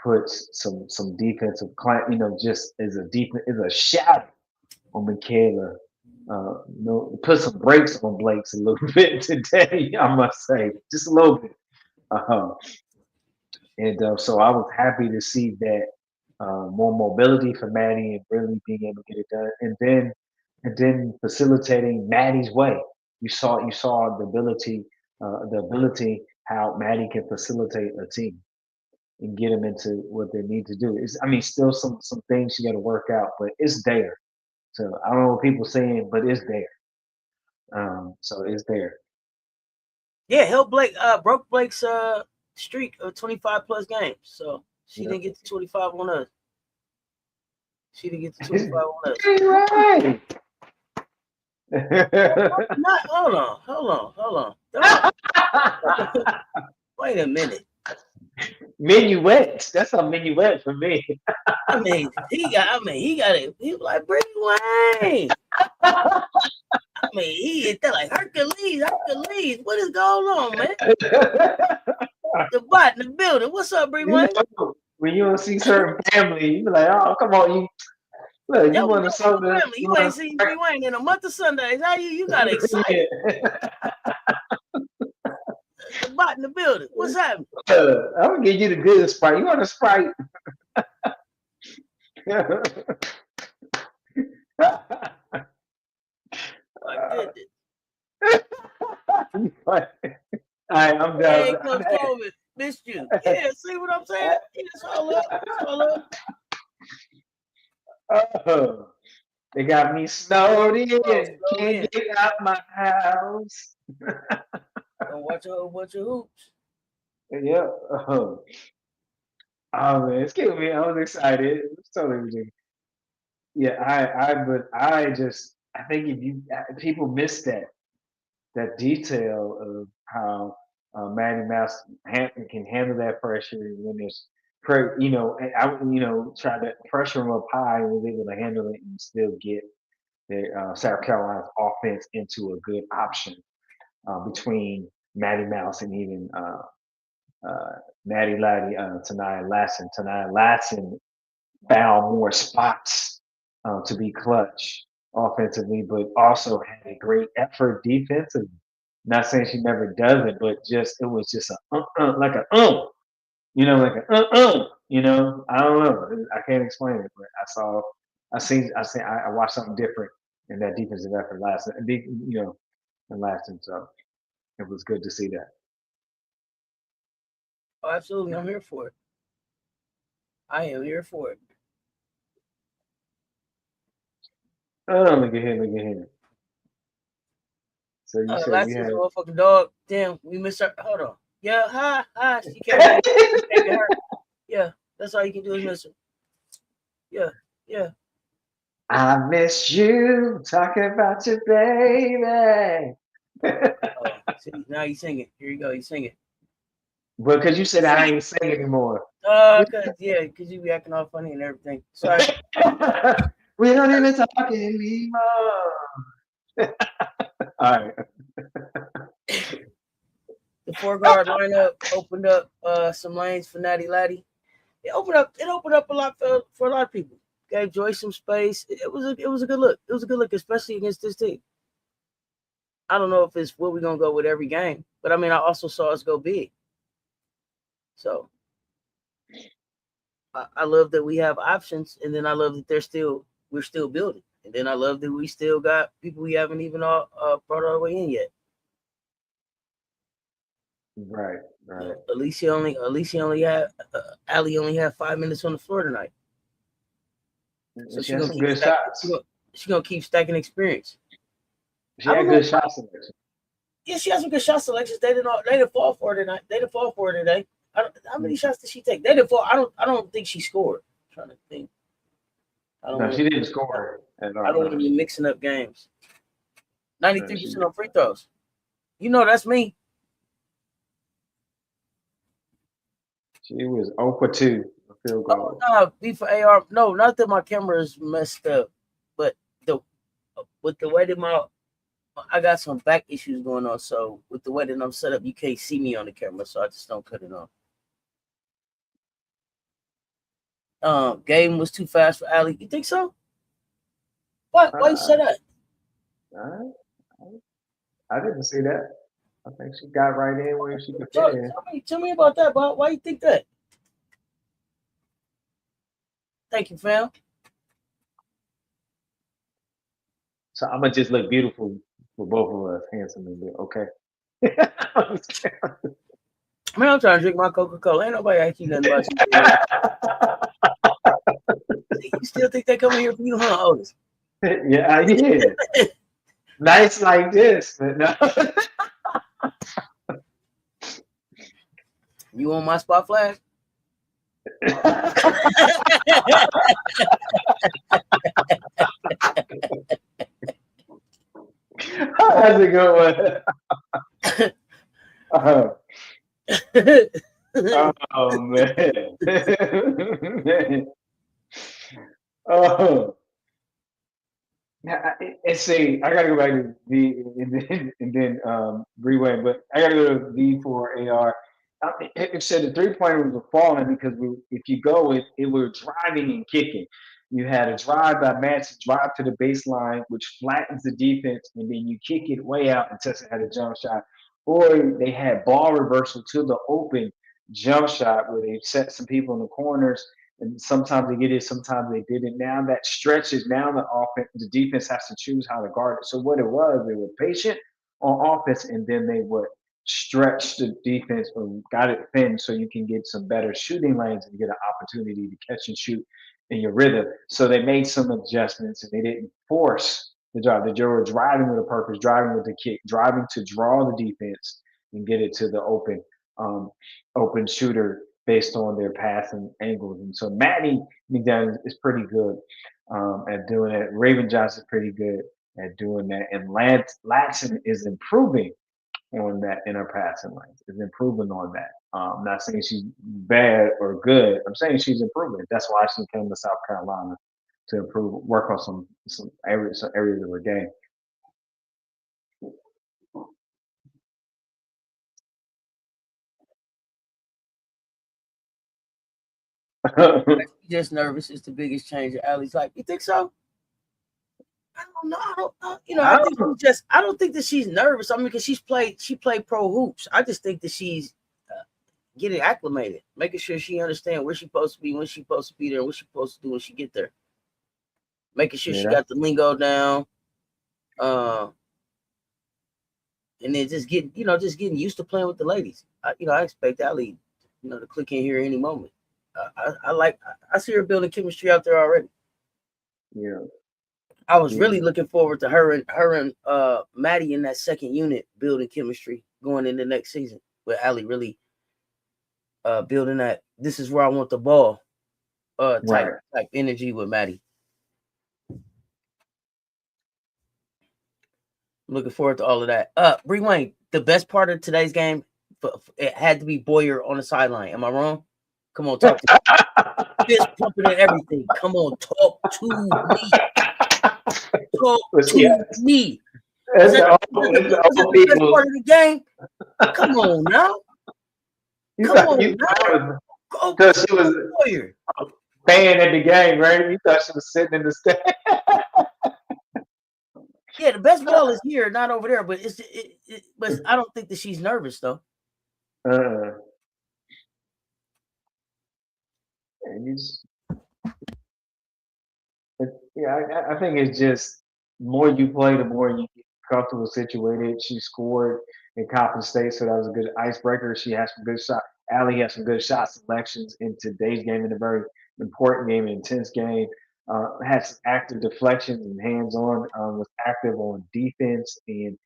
puts some defensive just as a shadow on Michaela. Put some brakes on Blake's a little bit today, I must say, just a little bit. So I was happy to see that more mobility for Maddie and really being able to get it done, and then facilitating Maddie's way. You saw the ability how Maddie can facilitate a team and get them into what they need to do. Still some things you got to work out, but it's there. So I don't know what people saying, but it's there. So it's there. Yeah, broke Blake's streak of 25 plus games. So she didn't get to 25 on us. She didn't get to 25 on us. Right. Hold on. Wait a minute. Minuet. That's a minuet for me. He got it. He was like Brittany Wayne. He hit that like Hercules. What is going on, man? The bot in the building. What's up, Brittany Wayne? When you don't see certain family, you be like, oh, come on, you. Look, you want to something. You ain't seen Brittany Wayne in a month of Sundays. How you got excited? The bot in the building. What's happening? I'm gonna give you the good Sprite. You want a Sprite? My goodness. right, I'm Yeah, done. here comes COVID. Missed you. Yeah, see what I'm saying? Yeah, it's all up. It's all up. Oh, they got me snowed Oh, in. snowed Can't in. get out my house. Gonna watch a whole bunch of hoops. Yep. Oh man, it's killing me. I was excited. It's totally ridiculous. Yeah, but I just, I think if you people miss that detail of how Manny Mouse can handle that pressure when there's, and tried to pressure him up high and was able to handle it and still get the South Carolina's offense into a good option between Matty Mouse and even Natty Laddie, Tanaya Lasson. Tanaya Lasson found more spots to be clutch offensively, but also had a great effort defensively. Not saying she never does it, but just it was just a like a like a I don't know. I can't explain it, but I watched something different in that defensive effort and last time. So it was good to see that. Oh, absolutely. I'm here for it. I am here for it. Oh, look at here. So you said we Last is a had. motherfucking dog. Damn, we missed her. Hold on. Yeah, hi, hi. She came in. We came in her. Yeah, that's all you can do is miss her. Yeah, yeah. I miss you talking about your baby. Oh, see, now you sing it. Here you go. You sing it. But because you said Sing I it. ain't sing anymore. Cause yeah, cause you be acting all funny and everything. Sorry. We don't even talk anymore. All right. The four guard lineup opened up some lanes for Natty Laddie. It opened up a lot for a lot of people. Gave Joyce some space. It was a good look. It was a good look, especially against this team. I don't know if it's what we're gonna go with every game, but I mean I also saw us go big. So I love that we have options, and then I love that we're still building, and then I love that we still got people we haven't even all brought all the way in yet. Right, right. Alicia only had Ali only had 5 minutes on the floor tonight, so She had some good She shots. gonna, she gonna keep stacking experience. She I don't had know. good shots in there. Yeah, she has some good shot selections. They didn't fall for it tonight. They didn't fall for it today. How many shots did she take? They didn't fall. I don't think she scored. I'm trying to think. I don't No, want she didn't to. score at I all. don't want to No, be mixing up games. no, 93% on free throws. You know that's me. she was 0 for 2 field Oh goal. no, B for AR. No, not that my camera is messed up, but the with the way that I got some back issues going on. So with the way that I'm set up, you can't see me on the camera, so I just don't put it on. Game was too fast for Ali. You think so? What? Why you Uh, say that? I, I didn't see that. I think she got right in where she could fit Tell, in. tell me about that, Bob. Why you think that? Thank you, fam. So I'm gonna just look beautiful for both of us, handsome and good. Okay. Man, I'm trying to drink my Coca Cola. Ain't nobody ask you nothing about you. You still think they coming here for you, huh, Otis? Yeah, yeah. Nights like this, but no. You on my spot flag? That's a good one. Oh, oh man. Man. Oh. Now, and see, I gotta go back to V and then rewind, but I gotta go to V for AR. It said the 3 pointer was falling because if you go, it were driving and kicking. You had a drive by Match, drive to the baseline, which flattens the defense, and then you kick it way out and Tessa had a jump shot. Or they had ball reversal to the open jump shot where they set some people in the corners and sometimes they get it, sometimes they didn't. Now that stretches. Now the defense has to choose how to guard it. So what it was, they were patient on offense, and then they would stretched the defense or got it thin so you can get some better shooting lanes and get an opportunity to catch and shoot in your rhythm. So they made some adjustments and they didn't force the drive. They were driving with a purpose, driving with the kick, driving to draw the defense and get it to the um, open shooter based on their passing angles. And so Maddie McDowell is pretty good at doing it. Raven Johnson is pretty good at doing that. And Latson is improving on that in her passing lanes, is improving on that. I'm not saying she's bad or good. I'm saying she's improving. That's why she came to South Carolina to improve, work on some areas of her game. Just nervous. It's the biggest change. Allie's like, you think so? I don't know. I don't, I think she's just. I don't think that she's nervous. I mean, because she played pro hoops. I just think that she's getting acclimated, making sure she understands where she's supposed to be, when she's supposed to be there, and what she's supposed to do when she get there. Making sure she got the lingo down, and then just getting used to playing with the ladies. I expect Allie, to click in here any moment. I see her building chemistry out there already. Yeah. I was really looking forward to her and Maddie in that second unit building chemistry going into next season with Allie really building that. This is where I want the ball type energy with Maddie. I'm looking forward to all of that. Bree Wayne, the best part of today's game, it had to be Boyer on the sideline. Am I wrong? Come on, talk to me. Fist pumping and everything. Come on, talk to me. Talk to me. Was that the best part of the game? Come on now. Come on now. Because she was fan at the game, right? You thought she was sitting in the stand. Yeah, the best ball is here, not over there. But but I don't think that she's nervous though. I think it's just more you play, the more you get comfortable situated. She scored in Coppin State, so that was a good icebreaker. She has some good shot. Allie has some good shot selections in today's game, in a very important game, an intense game. Had some active deflections and hands on. Was active on defense, and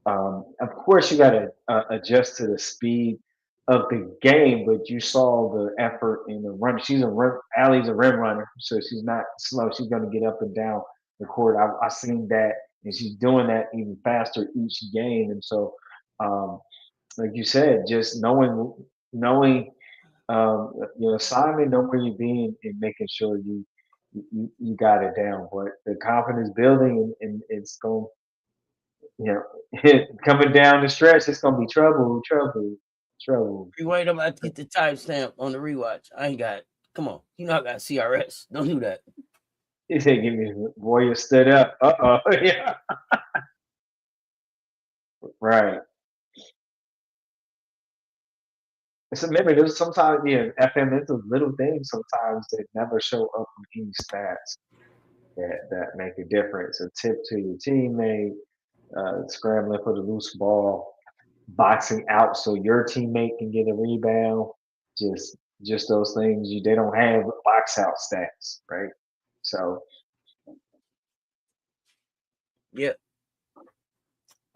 of course you got to adjust to the speed of the game, but you saw the effort in the run. Allie's a rim runner, so she's not slow. She's going to get up and down the court. I've seen that, and she's doing that even faster each game. And so, like you said, just knowing your assignment, know where you're being, and making sure you got it down. But the confidence building, and it's going, coming down the stretch, it's gonna be trouble. Wait, I'm about to get the timestamp on the rewatch. I ain't got it. Come on, I got CRS. Don't do that. He said, "Give me Warrior stood up." Yeah, right. So maybe there's sometimes, FM. It's those little things sometimes that never show up in any stats that make a difference. A tip to your teammate, scrambling for the loose ball, boxing out so your teammate can get a rebound. Just just those things they don't have box out stats, right? So yeah.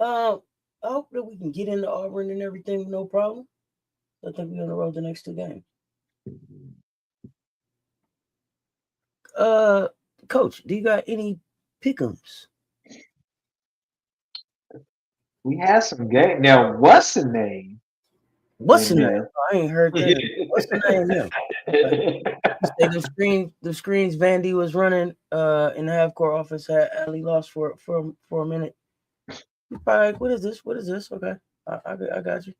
I hope that we can get into Auburn and everything, no problem. I think we're gonna roll the next two games. Coach, do you got any pick'ems? we had some game. Now, what's the name? What's the name? I ain't heard that. What's the name now? Say the screens Vandy was running in the half court offense had Allie lost for a minute. You're probably like, what is this? What is this? Okay. I got you.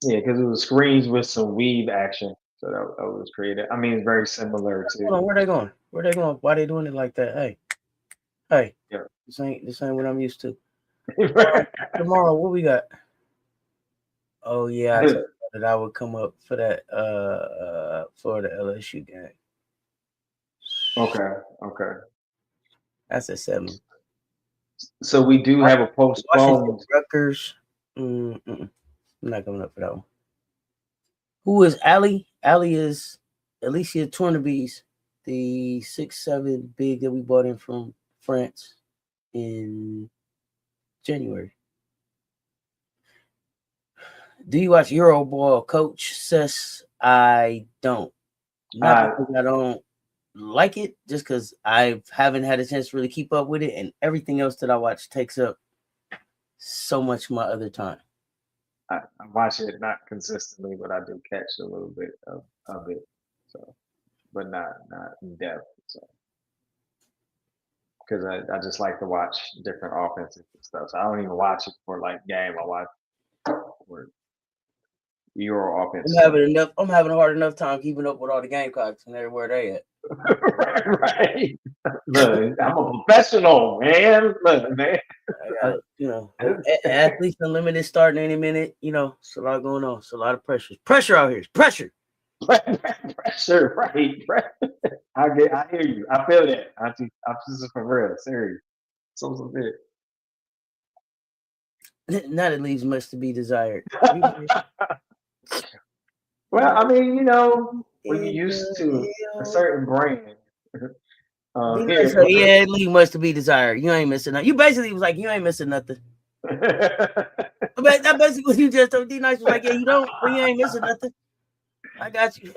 Yeah, because it was screens with some weave action. So that was creative. I mean, it's very similar to. Hold on, where they going? Where they going? Why they doing it like that? Hey, yeah. This ain't what I'm used to. Tomorrow, what we got? Oh yeah, I told you that I would come up for that for the LSU game. Okay. That's at 7. So we do have a Washington, postponed. Rutgers. I'm not coming up for that one. Who is Allie? Allie is Alicia Tournevis, the 6'7" big that we bought in from France in January. Do you watch Euroball? Coach says I don't. Not Uh, because I don't like it, just because I haven't had a chance to really keep up with it, and everything else that I watch takes up so much of my other time. I watch it not consistently, but I do catch a little bit of it. So, but not in depth. So, because I just like to watch different offenses and stuff. So I don't even watch it for like game. I watch for Euro I'm offense. having enough. I'm having a hard enough time keeping up with all the Gamecocks and everywhere they at. Right. Look, I'm a professional, man. Look, man. I got, athletes unlimited starting any minute. It's a lot going on. It's a lot of pressure. Pressure out here. It's pressure. Pressure, right? I hear you. I feel that. I'm just for real, serious. So bit. Not it leaves much to be desired. Well, I mean, when you're used to a certain brand, Be here, nice. So, yeah, it leave much to be desired. You ain't missing nothing. You basically was like, you ain't missing nothing. That basically what you just told. D Nice was like, yeah, you don't, but you ain't missing nothing. I got you.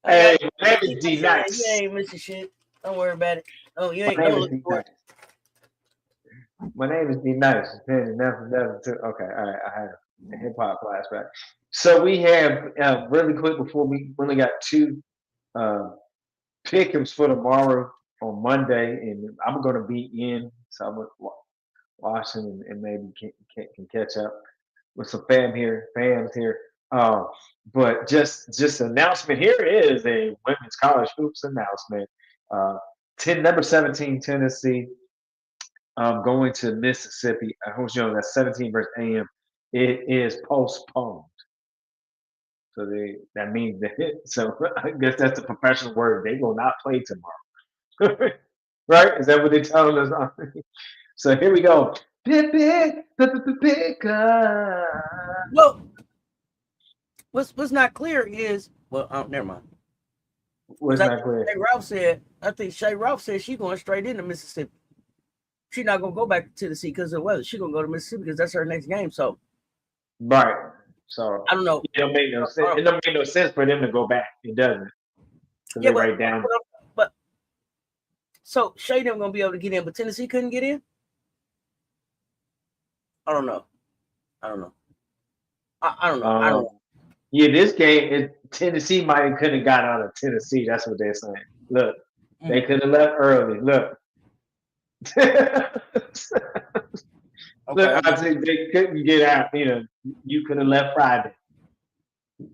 Hey, my name is D Yeah, you Nice. ain't missing shit. Don't worry about it. Oh, you My ain't. name Don't is look D for Nice. it. My name is D Nice. Never. Okay, all right. I had a hip hop flashback. So we have really quick before we only got two uh, pick'ems for tomorrow on Monday, and I'm going to be in, so I'm watching and maybe can catch up with some fans here. Um, but just an announcement. Here is a women's college hoops announcement. Uh, number 17 Tennessee going to Mississippi. I hope you know that's 17 versus AM. It is postponed. So that means that so I guess that's the professional word. They will not play tomorrow. Right? Is that what they're telling us? So here we go. Pick up. Well, what's not clear is never mind. Because Was not clear. I think Shay Ralph said she's going straight into Mississippi. She's not gonna go back to Tennessee because of the weather. She's gonna go to Mississippi because that's her next game. So Right. So I don't know. it don't make no sense. It don't make no sense for them to go back. It doesn't. Because Yeah, they write down. but so Shay them gonna be able to get in, but Tennessee couldn't get in. I don't know. I don't know. I don't know. I don't know. Yeah, this game, Tennessee might couldn't have got out of Tennessee. That's what they're saying. Look, they could have left early. Look. Okay. Look, I think they couldn't get out. You could have left Friday.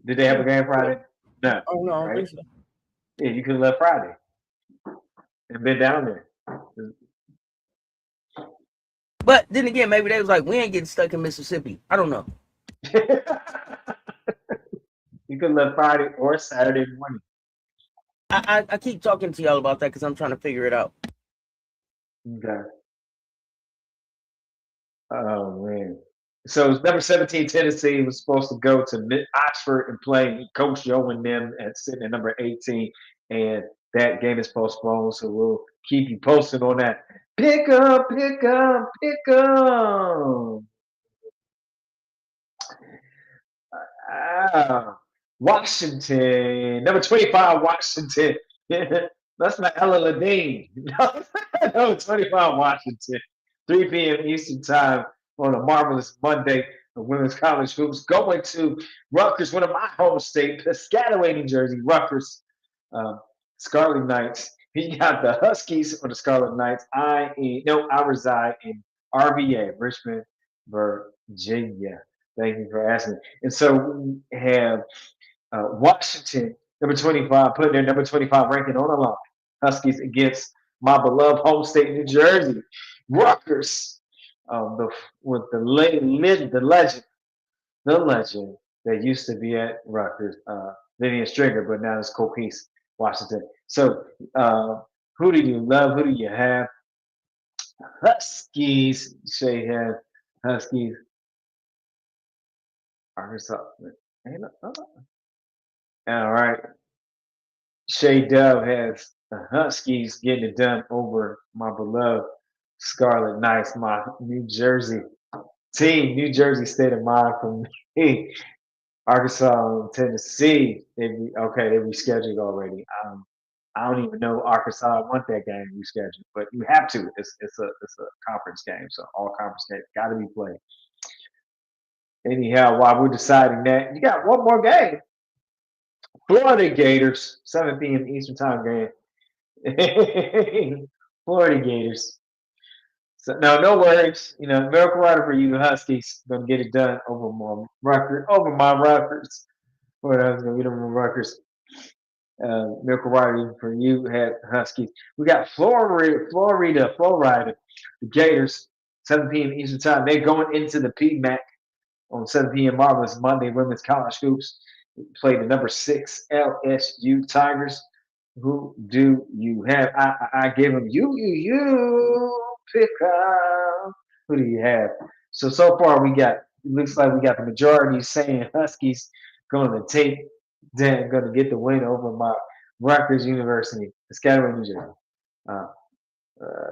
Did they have a game Friday? No. Oh no, I don't Right? think so. Yeah, you could have left Friday and been down there. But then again, maybe they was like, we ain't getting stuck in Mississippi. I don't know. You could have left Friday or Saturday morning. I keep talking to y'all about that because I'm trying to figure it out. Okay. Oh man. So number 17 Tennessee was supposed to go to Oxford and play Coach Joe and them at sitting at number 18, and that game is postponed. So we'll keep you posted on that. Pick up, pick up, pick up. Ah, Washington, number 25, Washington. That's not Ella Ladine. No, 25, Washington. 3 p.m. Eastern Time on a marvelous Monday of women's college hoops. Going to Rutgers, one of my home state, Piscataway, New Jersey. Rutgers, Scarlet Knights. He got the Huskies or the Scarlet Knights. I reside in RVA, Richmond, Virginia. Thank you for asking. And so we have Washington, number 25, putting their number 25 ranking on the line. Huskies against my beloved home state, New Jersey. Rutgers, with the legend that used to be at Rutgers, Vivian Stringer, but now it's Copiece, Washington. So, who do you love? Who do you have? Huskies. Shay had Huskies. Arkansas. All right. Shay Dove has the Huskies getting it done over my beloved Scarlet Knights, my New Jersey team, New Jersey State of Mind from me. Arkansas and Tennessee, they rescheduled already. I don't even know Arkansas want that game rescheduled, but you have to. It's a conference game, so all conference games got to be played. Anyhow, while we're deciding that, you got one more game. Florida Gators, 7 p.m. Eastern Time game. Florida Gators. So no worries. Miracle Rider for you, Huskies. Gonna get it done over my Rutgers. What else gonna get over my Rutgers? Miracle Rider for you had Huskies. We got Florida, the Gators, 7 p.m. Eastern Time. They're going into the PMAC on 7 p.m. Marvelous Monday Women's College Hoops. Play the number 6 LSU Tigers. Who do you have? I give them you pick up. Who do you have? So far we got. It looks like we got the majority saying Huskies going to take. Then going to get the win over my Rutgers University, Piscataway, New Jersey. Uh,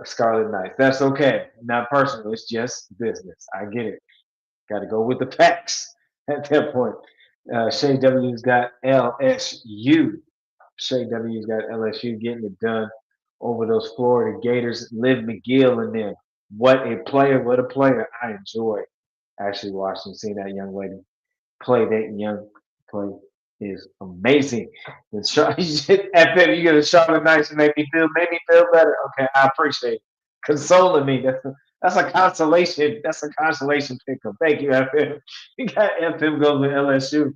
Scarlet Knights. That's okay. Not personal. It's just business. I get it. Got to go with the facts at that point. Shay W's got LSU. Shay W's got LSU getting it done over those Florida Gators. Liv McGill and them. What a player. What a player. I enjoy actually watching, seeing that young lady play. That young play is amazing. And FM, you get a Charlotte Knights and made me feel better. Okay, I appreciate it. Consoling me. That's a consolation. That's a consolation pickup. Thank you, FM. You got FM goes with LSU.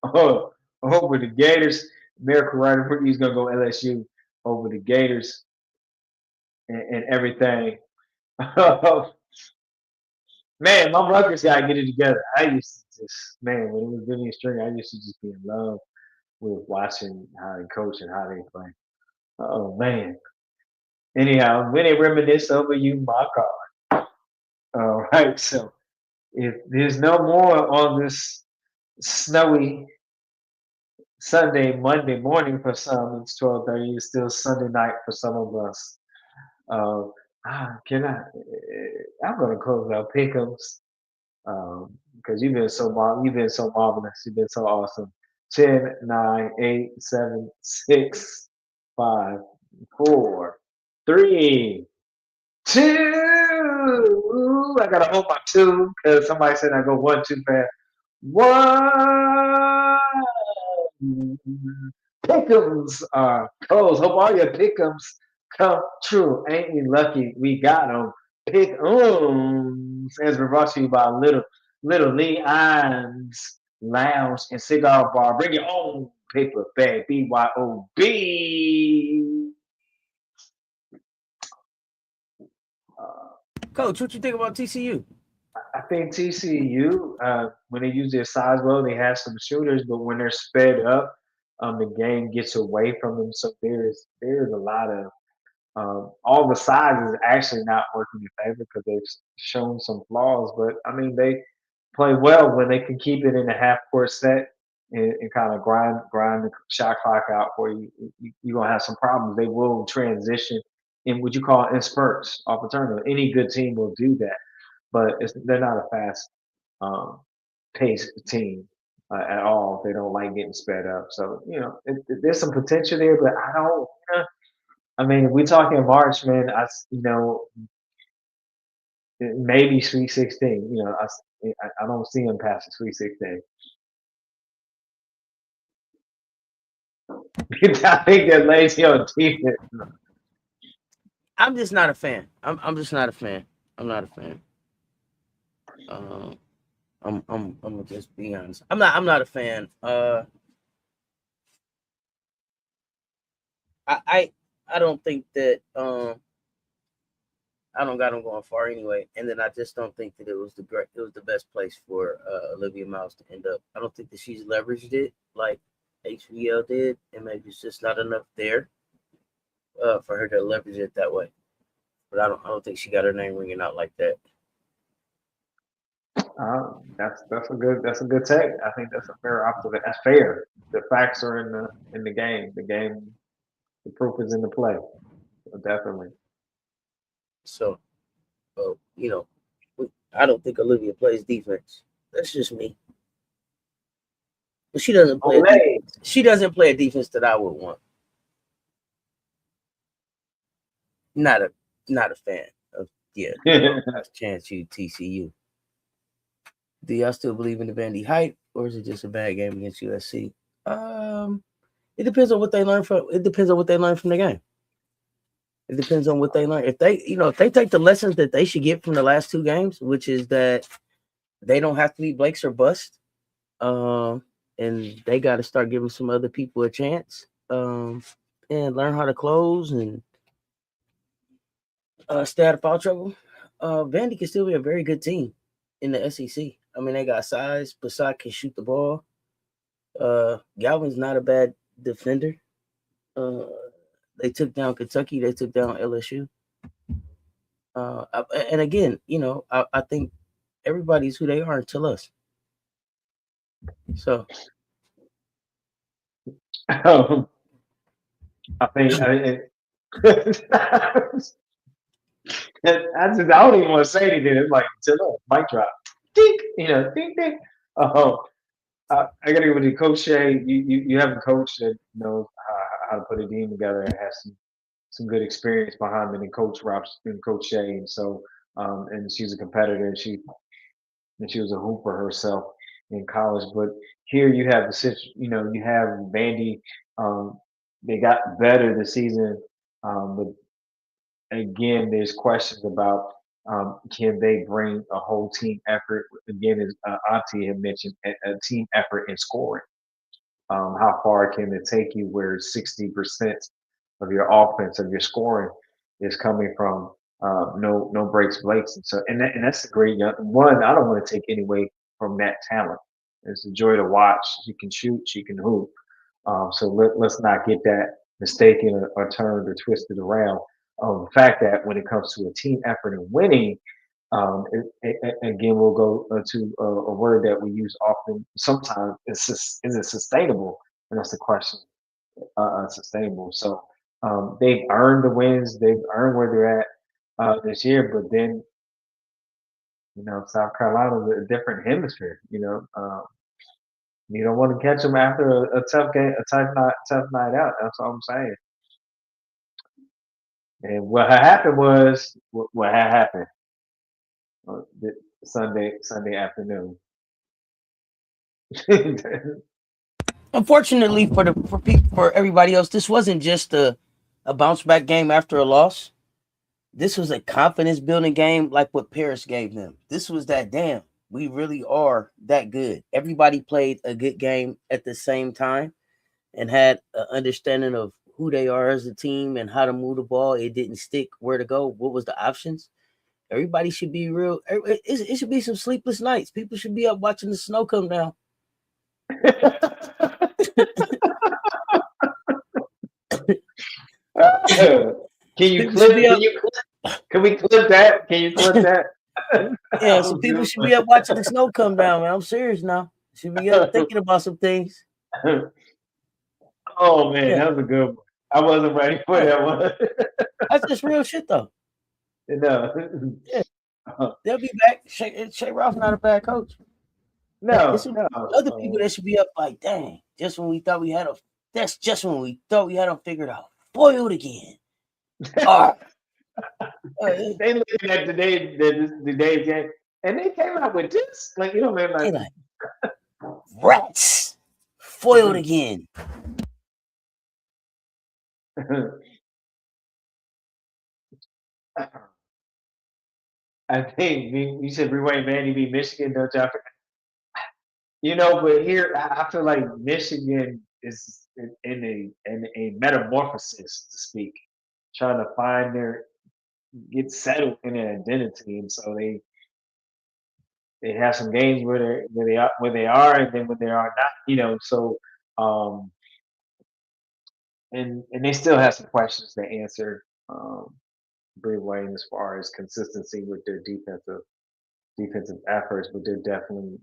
Oh, over the Gators. Miracle Rider he's gonna go LSU over the Gators and everything. Man, my Rutgers gotta get it together. I used to just when it was Vivian Stringer, I used to just be in love with watching how they coach and how they play. Oh man. Anyhow, when they reminisce over you, my God. All right, so if there's no more on this snowy Sunday, Monday morning for some, it's 12:30. It's still Sunday night for some of us. Uh, can I? I'm gonna close out Pickums because you've been so marvelous. You've been so awesome. 10, 9, 8, 7, 6, 5, 4, 3, 2. I gotta hold my two because somebody said I go one too fast. One. Pickums are closed. Hope all your pickums come true. Ain't we lucky we got them? Pickums as brought to you by Little Leon's Lounge and Cigar Bar. Bring your own paper bag. BYOB. Coach, what you think about TCU? I think TCU, when they use their size well, they have some shooters, but when they're sped up, the game gets away from them. So there's a lot of all the size is actually not working in favor because they've shown some flaws. But I mean, they play well when they can keep it in a half court set and kind of grind the shot clock out for you. You're gonna have some problems. They will transition in what you call in spurts off a turnover. Any good team will do that, but they're not a fast um, paced team. At all, they don't like getting sped up. So there's some potential there, but I don't. I mean, if we're talking March, man, maybe Sweet 16. I don't see them past the Sweet 16. I think they're lazy on defense. I'm just not a fan. I'm just not a fan. I'm not a fan. Um, I'm gonna just be honest. I'm not a fan. I don't think that I don't got them going far anyway, and then I just don't think that it was the best place for Olivia Miles to end up. I don't think that she's leveraged it like HVL did, and maybe it's just not enough there for her to leverage it that way. but I don't think she got her name ringing out like that. That's a good take. I think that's a fair observation. That's fair. The facts are in the game. The game, the proof is in the play. So definitely. So, you know, I don't think Olivia plays defense. That's just me. But she doesn't play a Olay. defense. She doesn't play a defense that I would want. Not a not a fan of. Yeah, no last chance you TCU. Do y'all still believe in the Vandy hype, or is it just a bad game against USC? Um, it depends on what they learn from. It depends on what they learn from the game. It depends on what they learn. If they, if they take the lessons that they should get from the last two games, which is that they don't have to be Blake's or bust, um, and they got to start giving some other people a chance, and learn how to close and stay out of foul trouble. Vandy can still be a very good team in the SEC. I mean, they got size. Basad can shoot the ball. Galvin's not a bad defender. Uh, they took down Kentucky. They took down LSU. And again, I think everybody's who they are until us. So um, I think I don't even want to say anything. It's like until mic drop. Dink, ding ding. Um, I gotta give it to Coach Shay. You have a coach that knows how to put a team together and has some good experience behind it, and Coach Robs and Coach Shay, and so and she's a competitor. And she was a hooper herself in college. But here you have you have Vandy. Um, they got better this season, but again, there's questions about can they bring a whole team effort? Again, as Auntie had mentioned, a team effort in scoring. How far can it take you where 60% of your offense, of your scoring, is coming from no breaks, Blakes, and that's a great one. I don't want to take any away from that talent. It's a joy to watch. She can shoot, she can hoop. So let's not get that mistaken or turned or twisted around. The fact that when it comes to a team effort and winning, again, we'll go to a word that we use often. Sometimes is it sustainable? And that's the question. Sustainable. So they've earned the wins. They've earned where they're at this year. But then, South Carolina's a different hemisphere. You don't want to catch them after a tough game, a tough night out. That's all I'm saying. And what had happened was what had happened Sunday afternoon. unfortunately for everybody else, this wasn't just a bounce back game after a loss. This was a confidence building game like what Paris gave them. This was that damn, we really are that good. Everybody played a good game at the same time and had an understanding of who they are as a team and how to move the ball. It didn't stick, where to go, what was the options. Everybody should be real. It should be some sleepless nights. People should be up watching the snow come down. Can you People should clip? be up. Can we clip that? Can you clip that? Yeah, so people should be up watching the snow come down, man. I'm serious now. Should be up thinking about some things. Oh man, Yeah, that was a good one. I wasn't ready for right. that one. That's just real shit, though. No, Yeah, they'll be back. Shay Ralph's not a bad coach, but it's no, no. other people that should be up. Like, dang, just when we thought we had a, that's just when we thought we had them figured out. Foiled again. All right. They looking at today's game, and they came out with this. Like man, They like rats. Foiled again. I think you said rewind Vandy beat Michigan, don't you? But here I feel like Michigan is in a metamorphosis to speak, trying to find get settled in their identity, and so they have some games where they are, and then when they are not, So um, and they still have some questions to answer. Bree Wayne as far as consistency with their defensive efforts, but they're definitely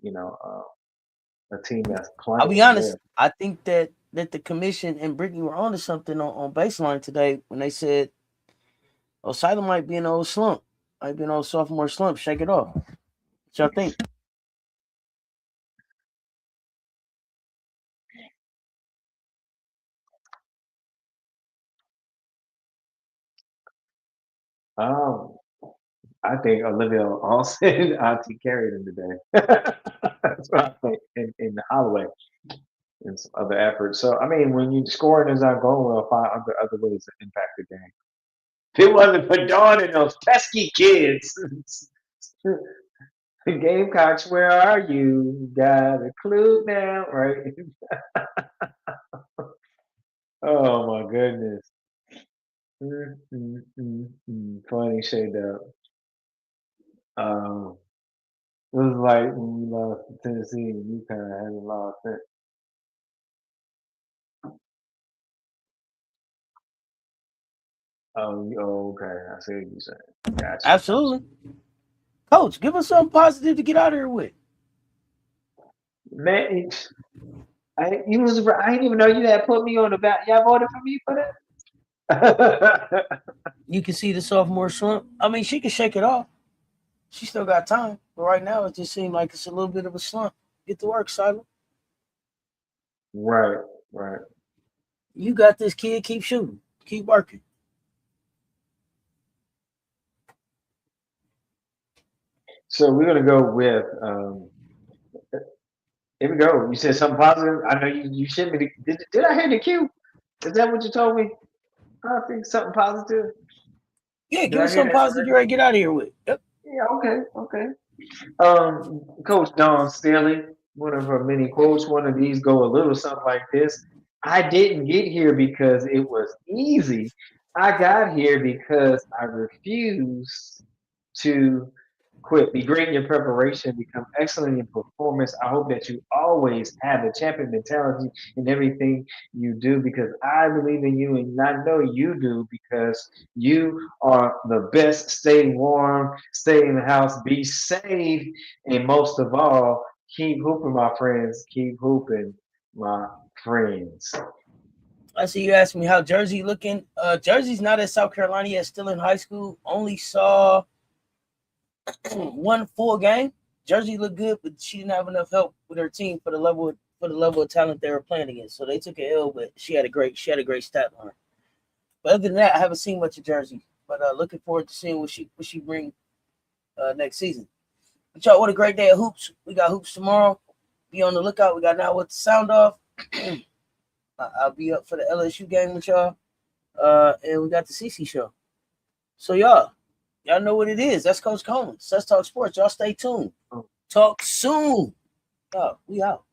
a team that's I'll be playing honest. well. I think that the commission and Brittany were onto something on baseline today when they said Osila might be an old slump, might be an old sophomore slump. Shake it off. What y'all think? Um, I think Olivia Olsen auntie carried him today. That's what I think in Holloway and some other efforts. So I mean, when you scoring is not going well, find other ways to impact the game. If it wasn't for Dawn and those pesky kids, Gamecocks, where are you? Got a clue now, right? Oh my goodness. Funny shade up. Um, it was like when we lost to Tennessee and you kind of haven't lost it. Okay. I see what you're saying. Gotcha. Absolutely, Coach. Give us something positive to get out of here with. Man, I didn't even know you had put me on the back. Y'all voted for me for that? You can see the sophomore slump. I mean, she can shake it off. She still got time, but right now it just seemed like it's a little bit of a slump. Get to work, Simon. Right, right. You got this, kid. Keep shooting. Keep working. So we're gonna go with here we go. You said something positive. I know you sent me did I hear the cue? Is that what you told me? I think something positive. Yeah, Did give I us hear something that positive. Get correctly? ready to get out of here with. Yep. Yeah, okay, okay. Coach Dawn Staley, one of her many quotes, one of these go a little something like this. I didn't get here because it was easy. I got here because I refused to quit. Be great in your preparation, become excellent in performance. I hope that you always have a champion mentality in everything you do because I believe in you and I know you do because you are the best. Stay warm, stay in the house, be safe, and most of all, keep hooping, my friends. Keep hooping, my friends. I see you asked me how Jersey looking. Jersey's not at South Carolina yet. Still in high school. Only saw one full game. Jersey looked good, but she didn't have enough help with her team for the level of talent they were playing against. So they took an L, but she had a great stat line. But other than that, I haven't seen much of Jersey. But looking forward to seeing what she bring next season. But y'all, what a great day of hoops. We got hoops tomorrow. Be on the lookout. We got Now What the Sound Off. I'll be up for the LSU game with y'all. And we got the CC show. So y'all know what it is. That's Coach Coleman. Let's talk sports. Y'all stay tuned. Talk soon. Y'all, we out.